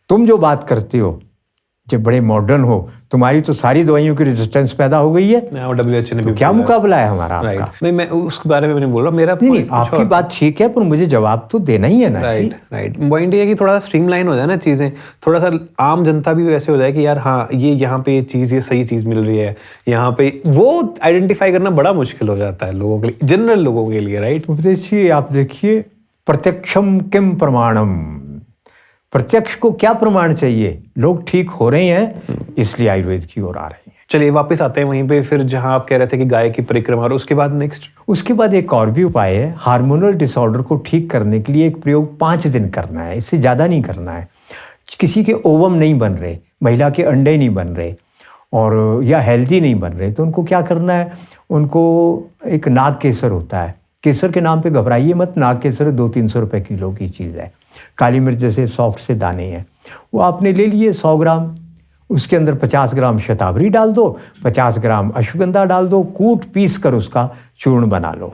तुम जो बात करते हो जब बड़े मॉडर्न हो, तुम्हारी तो सारी दवाइयों की रेजिस्टेंस पैदा हो गई है। WHO ने तो भी क्या मुकाबला है हमारा आपका? नहीं, मैं उसके बारे में नहीं बोल रहा, मेरा नहीं, आपकी बात ठीक है, पर मुझे जवाब तो देना ही है ना। राइट। पॉइंट ये है कि थोड़ा सा स्ट्रीमलाइन हो जाए ना चीजें, थोड़ा सा आम जनता भी वैसे हो जाए कि यार हाँ ये यहाँ पे ये सही चीज मिल रही है, यहाँ पे वो आइडेंटिफाई करना बड़ा मुश्किल हो जाता है लोगों के लिए, जनरल लोगों के लिए। राइट। उपदेशिए आप देखिए, प्रत्यक्षम किम प्रमाणम, प्रत्यक्ष को क्या प्रमाण चाहिए? लोग ठीक हो रहे हैं इसलिए आयुर्वेद की ओर आ रहे हैं। चलिए वापस आते हैं वहीं पे, फिर जहां आप कह रहे थे कि गाय की परिक्रमा, और उसके बाद नेक्स्ट? उसके बाद एक और भी उपाय है। हार्मोनल डिसऑर्डर को ठीक करने के लिए एक प्रयोग 5 दिन करना है, इससे ज़्यादा नहीं करना है। किसी के ओवम नहीं बन रहे, महिला के अंडे नहीं बन रहे और या हेल्दी नहीं बन रहे, तो उनको क्या करना है? उनको एक नाग केसर होता है, केसर के नाम पे घबराइए मत, नाग केसर 200-300 रुपये किलो की चीज़ है। काली मिर्च जैसे सॉफ्ट से दाने हैं, वो आपने ले लिए 100 ग्राम, उसके अंदर 50 ग्राम शतावरी डाल दो, 50 ग्राम अश्वगंधा डाल दो, कूट पीस कर उसका चूर्ण बना लो।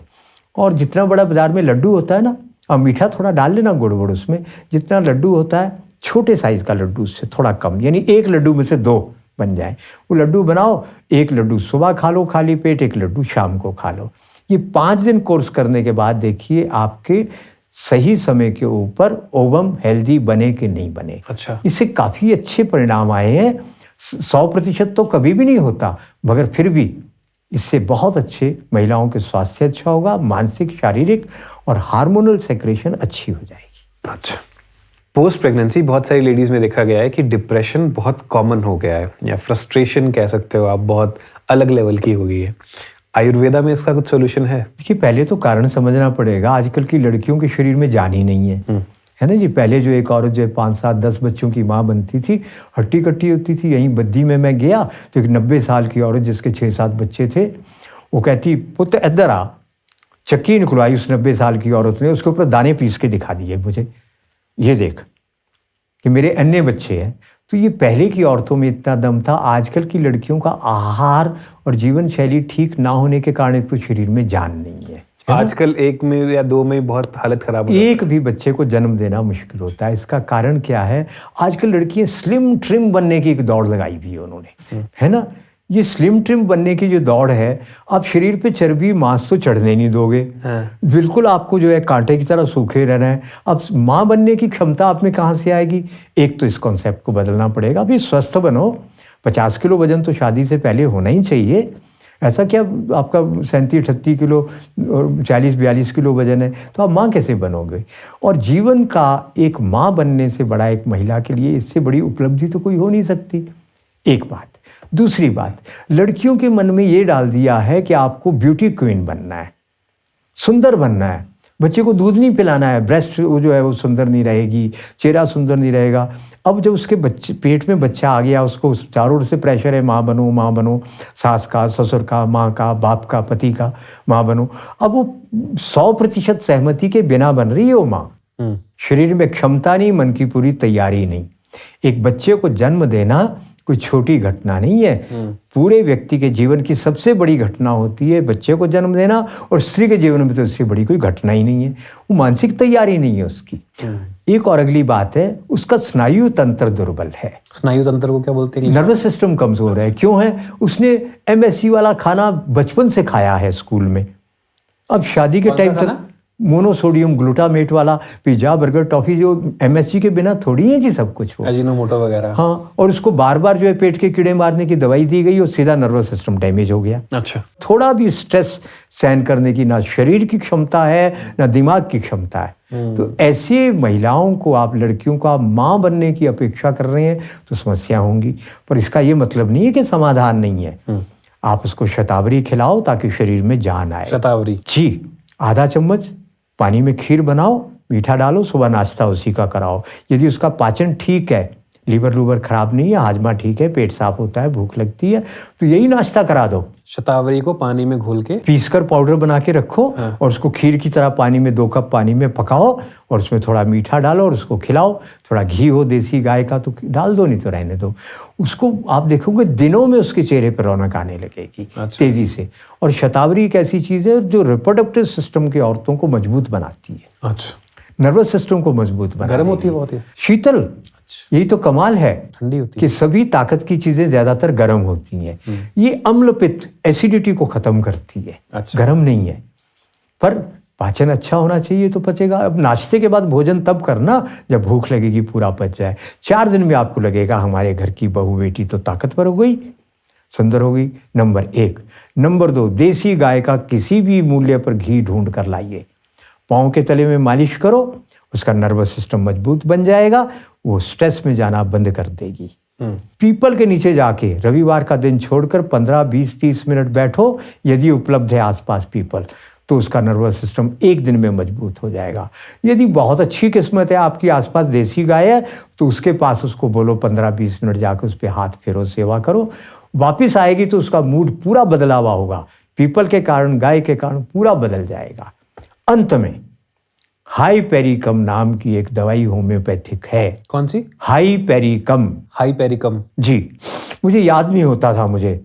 और जितना बड़ा बाजार में लड्डू होता है ना, अब मीठा थोड़ा डाल लेना, गुड़ उसमें, जितना लड्डू होता है छोटे साइज़ का लड्डू उससे थोड़ा कम, यानी एक लड्डू में से 2 बन जाए, वो लड्डू बनाओ। एक लड्डू सुबह खा लो खाली पेट, एक लड्डू शाम को खा लो। ये 5 दिन कोर्स करने के बाद देखिए आपके सही समय के ऊपर ओवम हेल्दी बने कि नहीं बने। अच्छा। इससे काफ़ी अच्छे परिणाम आए हैं। 100% तो कभी भी नहीं होता, मगर फिर भी इससे बहुत अच्छे महिलाओं के स्वास्थ्य अच्छा होगा, मानसिक, शारीरिक और हार्मोनल सेक्रेशन अच्छी हो जाएगी। अच्छा। पोस्ट प्रेगनेंसी बहुत सारी लेडीज में देखा गया है कि डिप्रेशन बहुत कॉमन हो गया है, या फ्रस्ट्रेशन कह सकते हो आप, बहुत अलग लेवल की हो गई है। आयुर्वेदा में इसका कुछ सोल्यूशन है? देखिए, पहले तो कारण समझना पड़ेगा। आजकल की लड़कियों के शरीर में जान ही नहीं है ना जी। पहले जो एक औरत जो 5, 7, 10 बच्चों की माँ बनती थी, हट्टी कट्टी होती थी। यहीं बद्दी में मैं गया तो एक 90 साल की औरत जिसके 6-7 बच्चे थे, वो कहती पुत्र इधर आ, चक्की निकलवाई उस 90 साल की औरत ने, उसके ऊपर दाने पीस के दिखा दिए मुझे, ये देख कि मेरे अन्य बच्चे हैं। तो ये पहले की औरतों में इतना दम था। आजकल की लड़कियों का आहार और जीवन शैली ठीक ना होने के कारण तो शरीर में जान नहीं है। आजकल 1 में या 2 में बहुत हालत खराब हो, एक भी बच्चे को जन्म देना मुश्किल होता है। इसका कारण क्या है? आजकल लड़कियां स्लिम ट्रिम बनने की एक दौड़ लगाई हुई है उन्होंने, है ना। ये स्लिम ट्रिम बनने की जो दौड़ है, आप शरीर पे चर्बी मांस तो चढ़ने नहीं दोगे। बिल्कुल आपको जो है कांटे की तरह सूखे रहना है। अब माँ बनने की क्षमता आप में कहाँ से आएगी? एक तो इस कॉन्सेप्ट को बदलना पड़ेगा। अभी स्वस्थ बनो। 50 किलो वजन तो शादी से पहले होना ही चाहिए। ऐसा क्या आपका 37-38 किलो और 40-42 किलो वजन है, तो आप माँ कैसे बनोगे? और जीवन का एक माँ बनने से बड़ा एक महिला के लिए इससे बड़ी उपलब्धि तो कोई हो नहीं सकती। एक बात। दूसरी बात, लड़कियों के मन में ये डाल दिया है कि आपको ब्यूटी क्वीन बनना है, सुंदर बनना है। बच्चे को दूध नहीं पिलाना है, ब्रेस्ट वो जो है वो सुंदर नहीं रहेगी, चेहरा सुंदर नहीं रहेगा। अब जब उसके बच्चे पेट में बच्चा आ गया, उसको चारों ओर से प्रेशर है, माँ बनो माँ बनो, सास का, ससुर का, माँ का, बाप का, पति का, माँ बनो। अब वो 100% सहमति के बिना बन रही है वो माँ। शरीर में क्षमता नहीं, मन की पूरी तैयारी नहीं। एक बच्चे को जन्म देना कोई छोटी घटना नहीं है। पूरे व्यक्ति के जीवन की सबसे बड़ी घटना होती है बच्चे को जन्म देना, और स्त्री के जीवन में तो उससे बड़ी कोई घटना ही नहीं है। वो मानसिक तैयारी नहीं है उसकी। एक और अगली बात है, उसका स्नायु तंत्र दुर्बल है। स्नायु तंत्र को क्या बोलते हैं? नर्वस सिस्टम कमजोर है। क्यों है? उसने MSG वाला खाना बचपन से खाया है स्कूल में। अब शादी के टाइम तक मोनोसोडियम ग्लूटामेट वाला पिज्जा, बर्गर, टॉफी, जो MSG के बिना थोड़ी है जी सब कुछ, वो अजीनोमोटो वगैरह। हाँ, और उसको बार बार जो है पेट के कीड़े मारने की दवाई दी गई और सीधा नर्वस सिस्टम डैमेज हो गया। अच्छा। थोड़ा भी स्ट्रेस सहन करने की ना शरीर की क्षमता है ना दिमाग की क्षमता है। तो ऐसी महिलाओं को आप, लड़कियों को आप माँ बनने की अपेक्षा कर रहे हैं तो समस्या होंगी। पर इसका ये मतलब नहीं है कि समाधान नहीं है। आप उसको शतावरी खिलाओ ताकि शरीर में जान आए। शतावरी जी, आधा चम्मच पानी में खीर बनाओ, मीठा डालो, सुबह नाश्ता उसी का कराओ। यदि उसका पाचन ठीक है, लीवर लूवर खराब नहीं है, हाजमा ठीक है, पेट साफ होता है, भूख लगती है, तो यही नाश्ता करा दो। शतावरी को पानी में घोल के पीसकर पाउडर बना के रखो और उसको खीर की तरह पानी में 2 कप पानी में पकाओ और उसमें थोड़ा मीठा डालो और उसको खिलाओ। थोड़ा घी हो देसी गाय का तो डाल दो, नहीं तो रहने दो। उसको आप देखोगे दिनों में उसके चेहरे पर रौनक आने लगेगी तेजी से। और शतावरी एक ऐसी चीज़ है जो रिप्रोडक्टिव सिस्टम की औरतों को मजबूत बनाती है। अच्छा, नर्वस सिस्टम को मजबूत बनाती है। गर्म होती है बहुत ही, शीतल। यही तो कमाल है, ठंडी होती कि सभी ताकत की चीजें ज्यादातर गर्म होती हैं। ये अम्ल पित्त एसिडिटी को खत्म करती है। अच्छा। गर्म नहीं है, पर पाचन अच्छा होना चाहिए तो पचेगा। अब नाश्ते के बाद भोजन तब करना जब भूख लगेगी, पूरा पच जाए। 4 दिन में आपको लगेगा हमारे घर की बहू बेटी तो ताकतवर हो गई, सुंदर हो गई। नंबर 1। नंबर 2, देसी गाय का किसी भी मूल्य पर घी ढूंढ कर लाइए, पाँव के तले में मालिश करो, उसका नर्वस सिस्टम मजबूत बन जाएगा, वो स्ट्रेस में जाना बंद कर देगी। पीपल के नीचे जाके रविवार का दिन छोड़कर 15, 20, 30 मिनट बैठो, यदि उपलब्ध है आसपास पीपल, तो उसका नर्वस सिस्टम 1 दिन में मजबूत हो जाएगा। यदि बहुत अच्छी किस्मत है आपकी आसपास देसी गाय है, तो उसके पास उसको बोलो 15-20 मिनट जाकर उस पर हाथ फेरो, सेवा करो, वापिस आएगी तो उसका मूड पूरा बदला हुआ होगा। पीपल के कारण, गाय के कारण पूरा बदल जाएगा। अंत में हाइपेरिकम नाम की एक दवाई होम्योपैथिक है। कौन सी? हाइपेरिकम। हाइपेरिकम जी, मुझे याद नहीं होता था मुझे,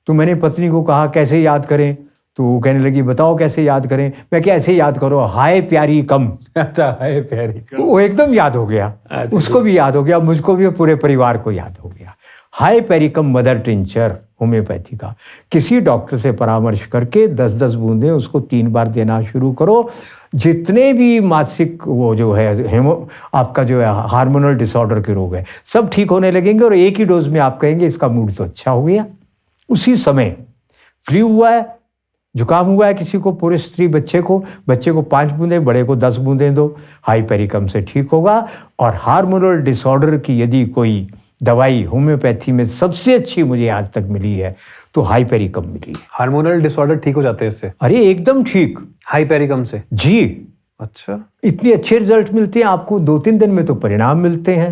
तो मैंने पत्नी को कहा कैसे याद करें, तो वो कहने लगी बताओ कैसे याद करें। मैं क्या ऐसे याद करो, हाय प्यारी कम। अच्छा, हाय प्यारी कम। वो एकदम याद हो गया, उसको भी याद हो गया, मुझको भी, पूरे परिवार को याद हो गया। हाइपेरिकम मदर टिंचर होम्योपैथी का, किसी डॉक्टर से परामर्श करके 10-10 बूंदें उसको 3 बार देना शुरू करो। जितने भी मासिक वो जो है आपका जो है हार्मोनल डिसऑर्डर के रोग है, सब ठीक होने लगेंगे और एक ही डोज में आप कहेंगे इसका मूड तो अच्छा हो गया। उसी समय फ्लू हुआ है, जुकाम हुआ है किसी को, पुरुष स्त्री, बच्चे को 5 बूंदें, बड़े को 10 बूंदें दो, हाइपेरिकम से ठीक होगा। और हार्मोनल डिसऑर्डर की यदि कोई दवाई होम्योपैथी में सबसे अच्छी मुझे आज तक मिली है तो हाइपेरिकम मिली है। हार्मोनल डिसऑर्डर ठीक हो जाते हैं इससे? अरे एकदम ठीक, हाइपेरिकम से। जी। अच्छा, इतने अच्छे रिजल्ट मिलते हैं आपको, 2-3 दिन में तो परिणाम मिलते हैं।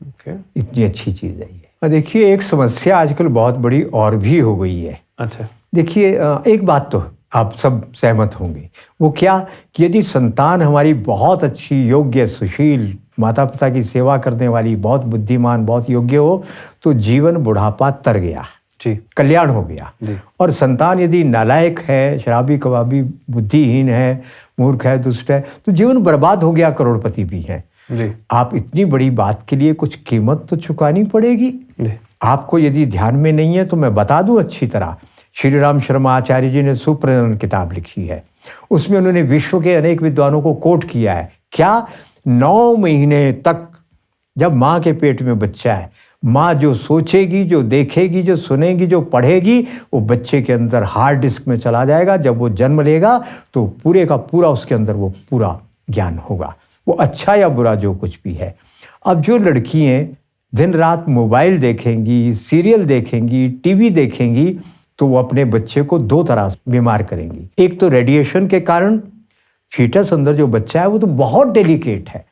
ओके, इतनी अच्छी चीज़ है ये। देखिए, एक समस्या आजकल बहुत बड़ी और भी हो गई है। अच्छा, देखिए, एक बात तो आप सब सहमत होंगे, वो क्या कि यदि संतान हमारी बहुत अच्छी, योग्य, सुशील, माता पिता की सेवा करने वाली, बहुत बुद्धिमान, बहुत योग्य हो, तो जीवन बुढ़ापा तर गया जी, कल्याण हो गया जी। और संतान यदि नालायक है, शराबी कबाबी, बुद्धिहीन है, मूर्ख है, दुष्ट है, तो जीवन बर्बाद हो गया, करोड़पति भी है जी। आप इतनी बड़ी बात के लिए कुछ कीमत तो चुकानी पड़ेगी जी। आपको। यदि ध्यान में नहीं है तो मैं बता दूं अच्छी तरह, श्री राम शर्मा आचार्य जी ने सुप्रजनन किताब लिखी है, उसमें उन्होंने विश्व के अनेक विद्वानों को कोट किया है। क्या? 9 महीने तक जब माँ के पेट में बच्चा है, माँ जो सोचेगी, जो देखेगी, जो सुनेगी, जो पढ़ेगी, वो बच्चे के अंदर हार्ड डिस्क में चला जाएगा। जब वो जन्म लेगा तो पूरे का पूरा उसके अंदर वो पूरा ज्ञान होगा, वो अच्छा या बुरा जो कुछ भी है। अब जो लड़कियाँ दिन रात मोबाइल देखेंगी, सीरियल देखेंगी, टीवी देखेंगी, तो वो अपने बच्चे को 2 तरह से बीमार करेंगी। एक तो रेडिएशन के कारण, फीटस अंदर जो बच्चा है वो तो बहुत डेलिकेट है,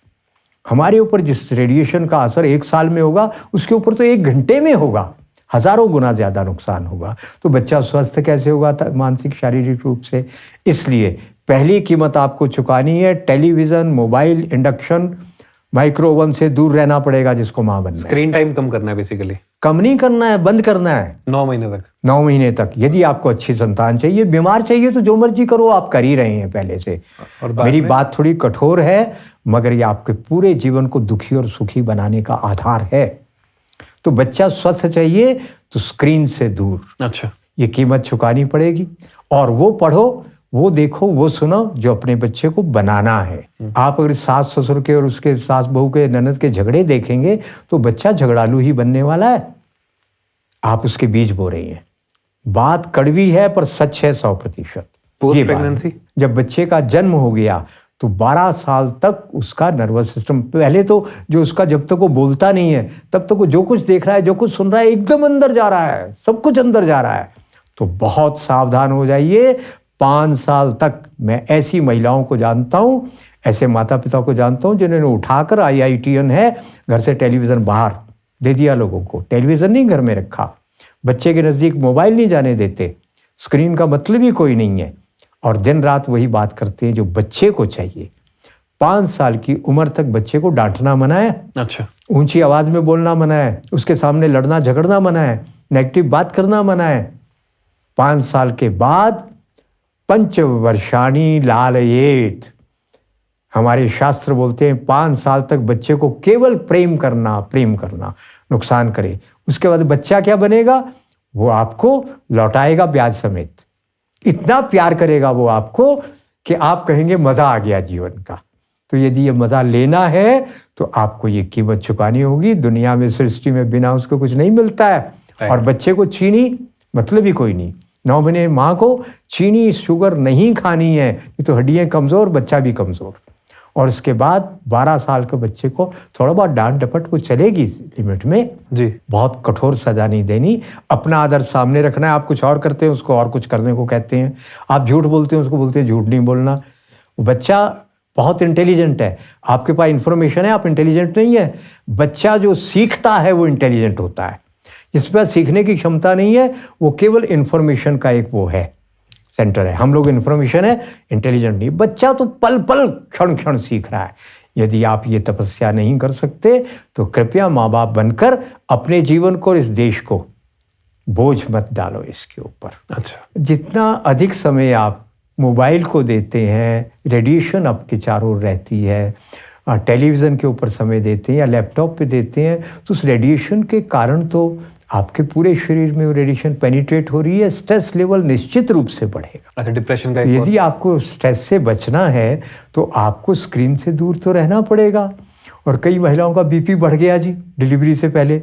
हमारे ऊपर जिस रेडिएशन का असर 1 साल में होगा उसके ऊपर तो 1 घंटे में होगा, हजारों गुना ज़्यादा नुकसान होगा। तो बच्चा स्वस्थ कैसे होगा मानसिक शारीरिक रूप से? इसलिए पहली कीमत आपको चुकानी है, television, mobile, induction, micro oven से दूर रहना पड़ेगा जिसको माँ बनना है। स्क्रीन टाइम कम करना है बेसिकली। कम नहीं करना है, बंद करना है 9 महीने तक। 9 महीने तक। यदि आपको अच्छी संतान चाहिए, बीमार चाहिए तो जो मर्जी करो, आप कर ही रहे हैं पहले से। और मेरी बात थोड़ी कठोर है, मगर ये आपके पूरे जीवन को दुखी और सुखी बनाने का आधार है। तो बच्चा स्वस्थ चाहिए तो स्क्रीन से दूर, अच्छा, ये कीमत चुकानी पड़ेगी। और वो पढ़ो, वो देखो, वो सुनो जो अपने बच्चे को बनाना है। आप अगर सास ससुर के और उसके सास बहू के, ननद के झगड़े देखेंगे तो बच्चा झगड़ालू ही बनने वाला है। आप उसके बीज बो रही हैं। बात कड़वी है पर सच है 100%। पोस्ट प्रेगनेंसी जब बच्चे का जन्म हो गया तो 12 साल तक उसका नर्वस सिस्टम, पहले तो जो उसका, जब तक वो बोलता नहीं है तब तक वो जो कुछ देख रहा है, जो कुछ सुन रहा है, एकदम अंदर जा रहा है, सब कुछ अंदर जा रहा है। तो बहुत सावधान हो जाइए। 5 साल तक मैं ऐसी महिलाओं को जानता हूँ, ऐसे माता पिता को जानता हूँ जिन्होंने उठाकर, IITN है, घर से टेलीविज़न बाहर, दे दिया लोगों को, टेलीविज़न नहीं घर में रखा, बच्चे के नज़दीक मोबाइल नहीं जाने देते, स्क्रीन का मतलब ही कोई नहीं है, और दिन रात वही बात करते हैं जो बच्चे को चाहिए। 5 साल की उम्र तक बच्चे को डांटना मना है, अच्छा, ऊंची आवाज़ में बोलना मना है, उसके सामने लड़ना झगड़ना मना है, नेगेटिव बात करना मना है। 5 साल के बाद पंचवर्षाणि लालयेत, हमारे शास्त्र बोलते हैं 5 साल तक बच्चे को केवल प्रेम करना नुकसान करे। उसके बाद बच्चा क्या बनेगा, वो आपको लौटाएगा ब्याज समेत। इतना प्यार करेगा वो आपको कि आप कहेंगे मज़ा आ गया जीवन का। तो यदि ये मज़ा लेना है तो आपको ये कीमत चुकानी होगी। दुनिया में, सृष्टि में बिना उसको कुछ नहीं मिलता है। और बच्चे को चीनी मतलब ही कोई नहीं। 9 महीने माँ को चीनी शुगर नहीं खानी है, नहीं तो हड्डियाँ कमज़ोर, बच्चा भी कमज़ोर। और उसके बाद 12 साल के बच्चे को थोड़ा बहुत डांट डपट वो चलेगी लिमिट में जी, बहुत कठोर सजा नहीं देनी। अपना आदर सामने रखना है। आप कुछ और करते हैं, उसको और कुछ करने को कहते हैं। आप झूठ बोलते हैं, उसको बोलते हैं झूठ नहीं बोलना। बच्चा बहुत इंटेलिजेंट है, आपके पास इंफॉर्मेशन है, आप इंटेलिजेंट नहीं है। बच्चा जो सीखता है वो इंटेलिजेंट होता है। जिस पर सीखने की क्षमता नहीं है वो केवल इंफॉर्मेशन का एक वो है, सेंटर है। हम लोग इंफॉर्मेशन है, इंटेलिजेंट नहीं। बच्चा तो पल पल क्षण क्षण सीख रहा है। यदि आप ये तपस्या नहीं कर सकते तो कृपया माँ बाप बनकर अपने जीवन को और इस देश को बोझ मत डालो इसके ऊपर। अच्छा, जितना अधिक समय आप मोबाइल को देते हैं, रेडिएशन आपके चारों ओर रहती है, टेलीविज़न के ऊपर समय देते हैं या लैपटॉप पे देते हैं, तो उस रेडिएशन के कारण तो आपके पूरे शरीर में वो रेडिएशन पेनिट्रेट हो रही है। स्ट्रेस लेवल निश्चित रूप से बढ़ेगा। अच्छा, डिप्रेशन का तो यदि आपको स्ट्रेस से बचना है तो आपको स्क्रीन से दूर तो रहना पड़ेगा। और कई महिलाओं का बीपी बढ़ गया जी डिलीवरी से पहले,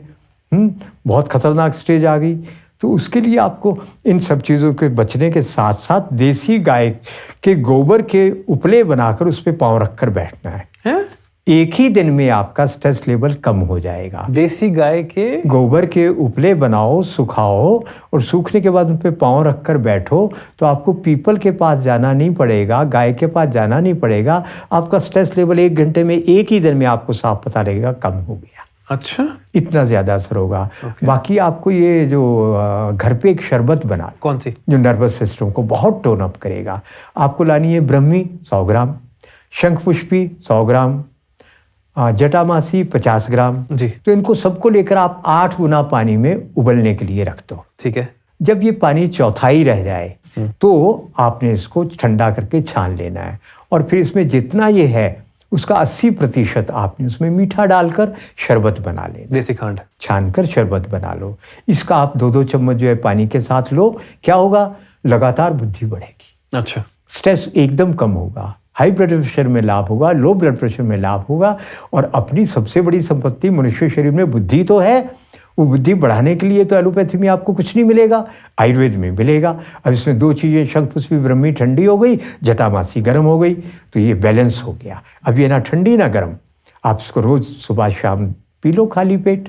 बहुत खतरनाक स्टेज आ गई। तो उसके लिए आपको इन सब चीज़ों के बचने के साथ साथ देसी गाय के गोबर के उपले बनाकर उस पर पाँव रख कर बैठना है। एक ही दिन में आपका स्ट्रेस लेवल कम हो जाएगा। देसी गाय के गोबर के उपले बनाओ, सुखाओ, और सूखने के बाद उन पे पाँव रख कर बैठो तो आपको पीपल के पास जाना नहीं पड़ेगा, गाय के पास जाना नहीं पड़ेगा। आपका स्ट्रेस लेवल 1 घंटे में, एक ही दिन में आपको साफ पता लगेगा कम हो गया। अच्छा, इतना ज़्यादा असर होगा। बाकी आपको ये जो घर पे एक शरबत बना, कौन सी, जो नर्वस सिस्टम को बहुत टोन अप करेगा, आपको लानी है ब्रह्मी 100 ग्राम, शंखपुष्पी 100 ग्राम, जटामासी 50 ग्राम जी। तो इनको सबको लेकर आप 8 गुना पानी में उबलने के लिए रख दो। ठीक है। जब ये पानी चौथाई रह जाए तो आपने इसको ठंडा करके छान लेना है। और फिर इसमें जितना ये है उसका 80% आपने उसमें मीठा डालकर शरबत बना लेना। देसी खंड छान कर शरबत बना लो। इसका आप 2-2 चम्मच जो है पानी के साथ लो। क्या होगा, लगातार बुद्धि बढ़ेगी। अच्छा, स्ट्रेस एकदम कम होगा, हाई ब्लड प्रेशर में लाभ होगा, लो ब्लड प्रेशर में लाभ होगा। और अपनी सबसे बड़ी संपत्ति मनुष्य शरीर में बुद्धि तो है। वो बुद्धि बढ़ाने के लिए तो एलोपैथी में आपको कुछ नहीं मिलेगा, आयुर्वेद में मिलेगा। अब इसमें 2 चीज़ें, शंखपुष्पी ब्रह्मी ठंडी हो गई, जटामासी गर्म हो गई, तो ये बैलेंस हो गया। अब ये ना ठंडी ना गर्म, आप इसको रोज़ सुबह शाम पी लो खाली पेट।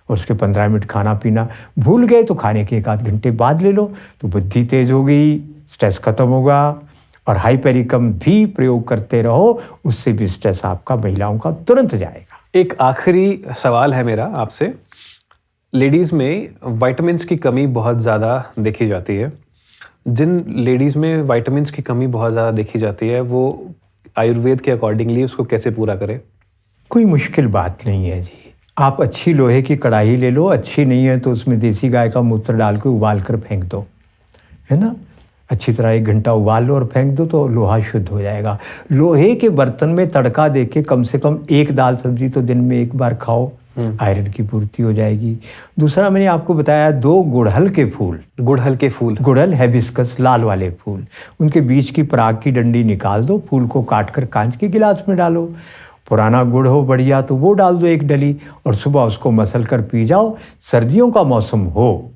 और उसके 15 मिनट खाना पीना भूल गए तो खाने के 1-8 घंटे बाद ले लो, तो बुद्धि तेज हो गई, स्ट्रेस खत्म होगा। और हाइपेरिकम भी प्रयोग करते रहो, उससे भी स्ट्रेस आपका, महिलाओं का तुरंत जाएगा। एक आखिरी सवाल है मेरा आपसे। लेडीज़ में विटामिन्स की कमी बहुत ज़्यादा देखी जाती है। जिन लेडीज़ में विटामिन्स की कमी बहुत ज़्यादा देखी जाती है, वो आयुर्वेद के अकॉर्डिंगली उसको कैसे पूरा करें? कोई मुश्किल बात नहीं है जी। आप अच्छी लोहे की कढ़ाई ले लो, अच्छी नहीं है तो उसमें देसी गाय का मूत्र डाल के उबाल कर फेंक दो, है ना। अच्छी तरह 1 घंटा उबाल लो और फेंक दो तो लोहा शुद्ध हो जाएगा। लोहे के बर्तन में तड़का देके कम से कम 1 दाल सब्जी तो दिन में 1 बार खाओ, आयरन की पूर्ति हो जाएगी। दूसरा मैंने आपको बताया 2 गुड़हल के फूल, गुड़हल हैबिस्कस लाल वाले फूल, उनके बीच की पराग की डंडी निकाल दो, फूल को काट कर कांच के गिलास में डालो। पुराना गुड़ हो बढ़िया तो वो डाल दो 1 डली, और सुबह उसको मसल कर पी जाओ। सर्दियों का मौसम हो,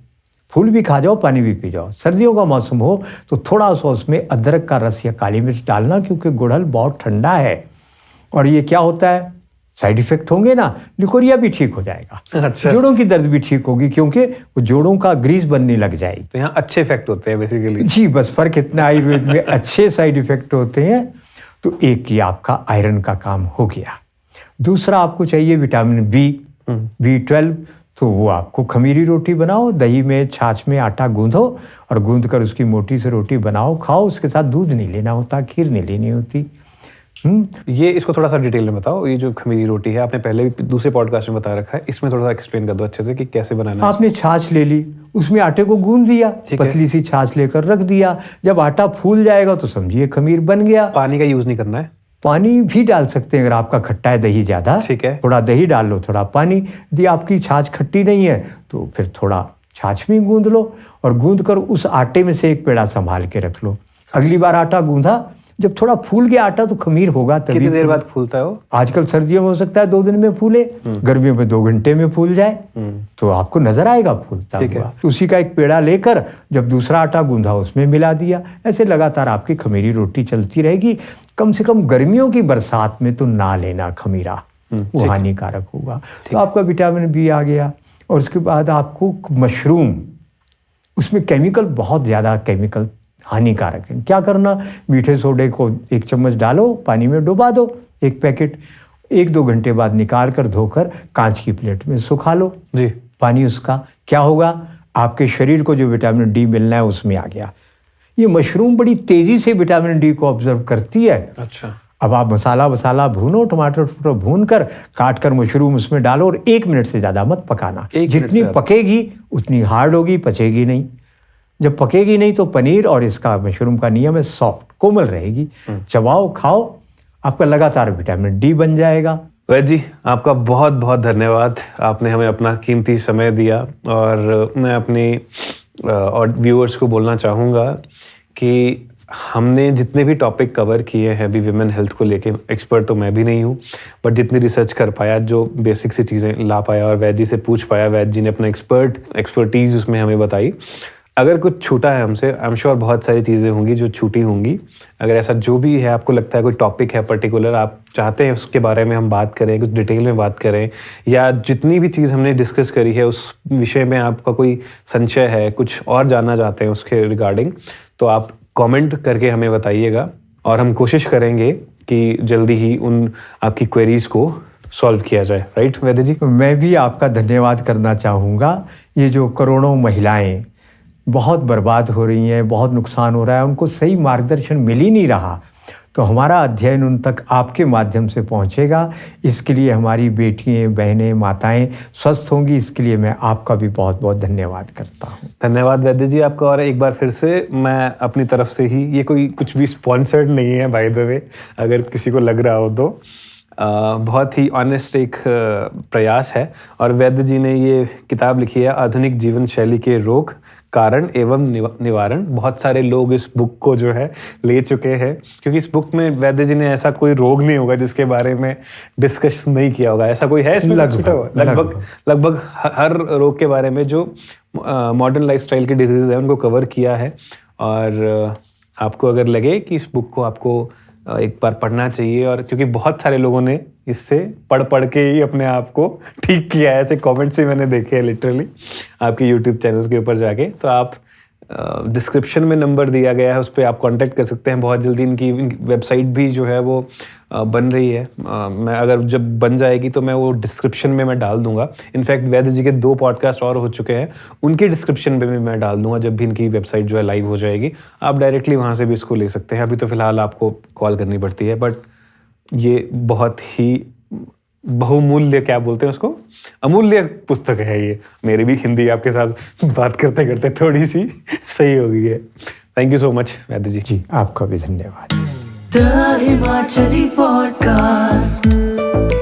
फूल भी खा जाओ, पानी भी पी जाओ। सर्दियों का मौसम हो तो थोड़ा सा उसमें अदरक का रस या काली मिर्च डालना, क्योंकि गुड़हल बहुत ठंडा है। और ये क्या होता है, साइड इफेक्ट होंगे ना, लिकोरिया भी ठीक हो जाएगा। अच्छा। जोड़ों की दर्द भी ठीक होगी, क्योंकि वो जोड़ों का ग्रीस बनने लग जाएगी। तो यहाँ अच्छे इफेक्ट होते हैं बेसिकली। जी, बस फर्क इतना आयुर्वेद में अच्छे साइड इफेक्ट होते हैं। तो एक ही आपका आयरन का काम हो गया। दूसरा आपको चाहिए विटामिन B, B12, तो वो आपको खमीरी रोटी बनाओ, दही में छाछ में आटा गूंदो और गूंद कर उसकी मोटी से रोटी बनाओ, खाओ। उसके साथ दूध नहीं लेना होता, खीर नहीं लेनी होती। ये इसको थोड़ा सा डिटेल में बताओ। ये जो खमीरी रोटी है, आपने पहले भी दूसरे पॉडकास्ट में बता रखा है, इसमें थोड़ा सा एक्सप्लेन कर दो अच्छे से कि कैसे बनाना है। आपने छाछ ले ली, उसमें आटे को गूंद दिया, पतली सी छाछ लेकर रख दिया। जब आटा फूल जाएगा तो समझिए खमीर बन गया। पानी का यूज नहीं करना है? पानी भी डाल सकते हैं अगर आपका खट्टा है, दही ज़्यादा, ठीक है, थोड़ा दही डाल लो, थोड़ा पानी। यदि आपकी छाछ खट्टी नहीं है तो फिर थोड़ा छाछ भी गूंद लो और गूंद कर उस आटे में से एक पेड़ा संभाल के रख लो। अगली बार आटा गूंदा, जब थोड़ा फूल गया आटा तो खमीर होगा। तभी कितनी देर बाद फूलता है वो? आजकल सर्दियों में हो सकता है 2 दिन में फूले, गर्मियों में 2 घंटे में फूल जाए, तो आपको नजर आएगा फूलता हुआ। उसी का एक पेड़ा लेकर जब दूसरा आटा गूंधा उसमें मिला दिया। ऐसे लगातार आपकी खमीरी रोटी चलती रहेगी। कम से कम गर्मियों की बरसात में तो ना लेना खमीरा, वो हानिकारक होगा। तो आपका विटामिन बी आ गया। और उसके बाद आपको मशरूम, उसमें केमिकल, बहुत ज़्यादा केमिकल हानिकारक है। क्या करना, मीठे सोडे को 1 चम्मच डालो, पानी में डुबा दो 1 पैकेट, 1-2 घंटे बाद निकाल कर धोकर कांच की प्लेट में सुखा लो जी। पानी उसका क्या होगा, आपके शरीर को जो विटामिन डी मिलना है उसमें आ गया। ये मशरूम बड़ी तेजी से विटामिन डी को ऑब्जर्व करती है। अच्छा। अब आप मसाला भूनो, टमाटर भून कर काट कर मशरूम उसमें डालो और 1 मिनट से ज़्यादा मत पकाना। जितनी पकेगी उतनी हार्ड होगी, पचेगी नहीं। जब पकेगी नहीं तो पनीर और इसका मशरूम का नियम है सॉफ्ट, कोमल रहेगी। चबाओ, खाओ, आपका लगातार विटामिन डी बन जाएगा। वैद जी, आपका बहुत बहुत धन्यवाद। आपने हमें अपना कीमती समय दिया। और मैं अपने और व्यूअर्स को बोलना चाहूँगा कि हमने जितने भी टॉपिक कवर किए हैं अभी विमेन हेल्थ को लेके, एक्सपर्ट तो मैं भी नहीं हूँ, बट जितनी रिसर्च कर पाया, जो बेसिक सी चीज़ें ला पाया और वैद जी से पूछ पाया, वैद जी ने अपना एक्सपर्टीज़ उसमें हमें बताई। अगर कुछ छूटा है हमसे, आई एम श्योर बहुत सारी चीज़ें होंगी जो छूटी होंगी। अगर ऐसा जो भी है, आपको लगता है कोई टॉपिक है पर्टिकुलर, आप चाहते हैं उसके बारे में हम बात करें, कुछ डिटेल में बात करें, या जितनी भी चीज़ हमने डिस्कस करी है उस विषय में आपका कोई संशय है, कुछ और जानना चाहते हैं उसके रिगार्डिंग, तो आप कमेंट करके हमें बताइएगा और हम कोशिश करेंगे कि जल्दी ही उन आपकी क्वेरीज को सॉल्व किया जाए। राइट वैद्य जी? मैं भी आपका धन्यवाद करना चाहूँगा। ये जो करोड़ों महिलाएं बहुत बर्बाद हो रही हैं, बहुत नुकसान हो रहा है, उनको सही मार्गदर्शन मिल ही नहीं रहा, तो हमारा अध्ययन उन तक आपके माध्यम से पहुंचेगा। इसके लिए हमारी बेटियां, बहनें, माताएं स्वस्थ होंगी। इसके लिए मैं आपका भी बहुत बहुत धन्यवाद करता हूं। धन्यवाद वैद्य जी आपका। और एक बार फिर से मैं अपनी तरफ से ही, ये कोई कुछ भी स्पॉन्सर्ड नहीं है बाय द वे, अगर किसी को लग रहा हो तो, बहुत ही ऑनेस्ट एक प्रयास है। और वैद्य जी ने ये किताब लिखी है, आधुनिक जीवन शैली के रोग, कारण एवं निवारण। बहुत सारे लोग इस बुक को जो है ले चुके हैं, क्योंकि इस बुक में वैद्य जी ने ऐसा कोई रोग नहीं होगा जिसके बारे में डिस्कस नहीं किया होगा। ऐसा कोई है इसमें? लगभग हर रोग के बारे में जो मॉडर्न लाइफस्टाइल के डिजीज है उनको कवर किया है। और आपको अगर लगे कि इस बुक को आपको एक बार पढ़ना चाहिए, और क्योंकि बहुत सारे लोगों ने इससे पढ़ के ही अपने आप को ठीक किया है, ऐसे कमेंट्स भी मैंने देखे हैं लिटरली आपके यूट्यूब चैनल के ऊपर जाके। तो आप डिस्क्रिप्शन में नंबर दिया गया है, उस पर आप कांटेक्ट कर सकते हैं। बहुत जल्दी इनकी वेबसाइट भी जो है वो बन रही है। मैं अगर जब बन जाएगी तो मैं वो डिस्क्रिप्शन में मैं डाल दूंगा। इनफैक्ट वैद्य जी के 2 पॉडकास्ट और हो चुके हैं, उनके डिस्क्रिप्शन में भी मैं डाल दूंगा जब भी इनकी वेबसाइट जो है लाइव हो जाएगी। आप डायरेक्टली वहाँ से भी इसको ले सकते हैं। अभी तो फिलहाल आपको कॉल करनी पड़ती है, बट ये बहुत ही बहुमूल्य, क्या बोलते हैं उसको, अमूल्य पुस्तक है ये। मेरी भी हिंदी आपके साथ बात करते करते थोड़ी सी सही हो गई है। थैंक यू सो मच वैद्य जी। जी, आपका भी धन्यवाद। The Himachali Podcast.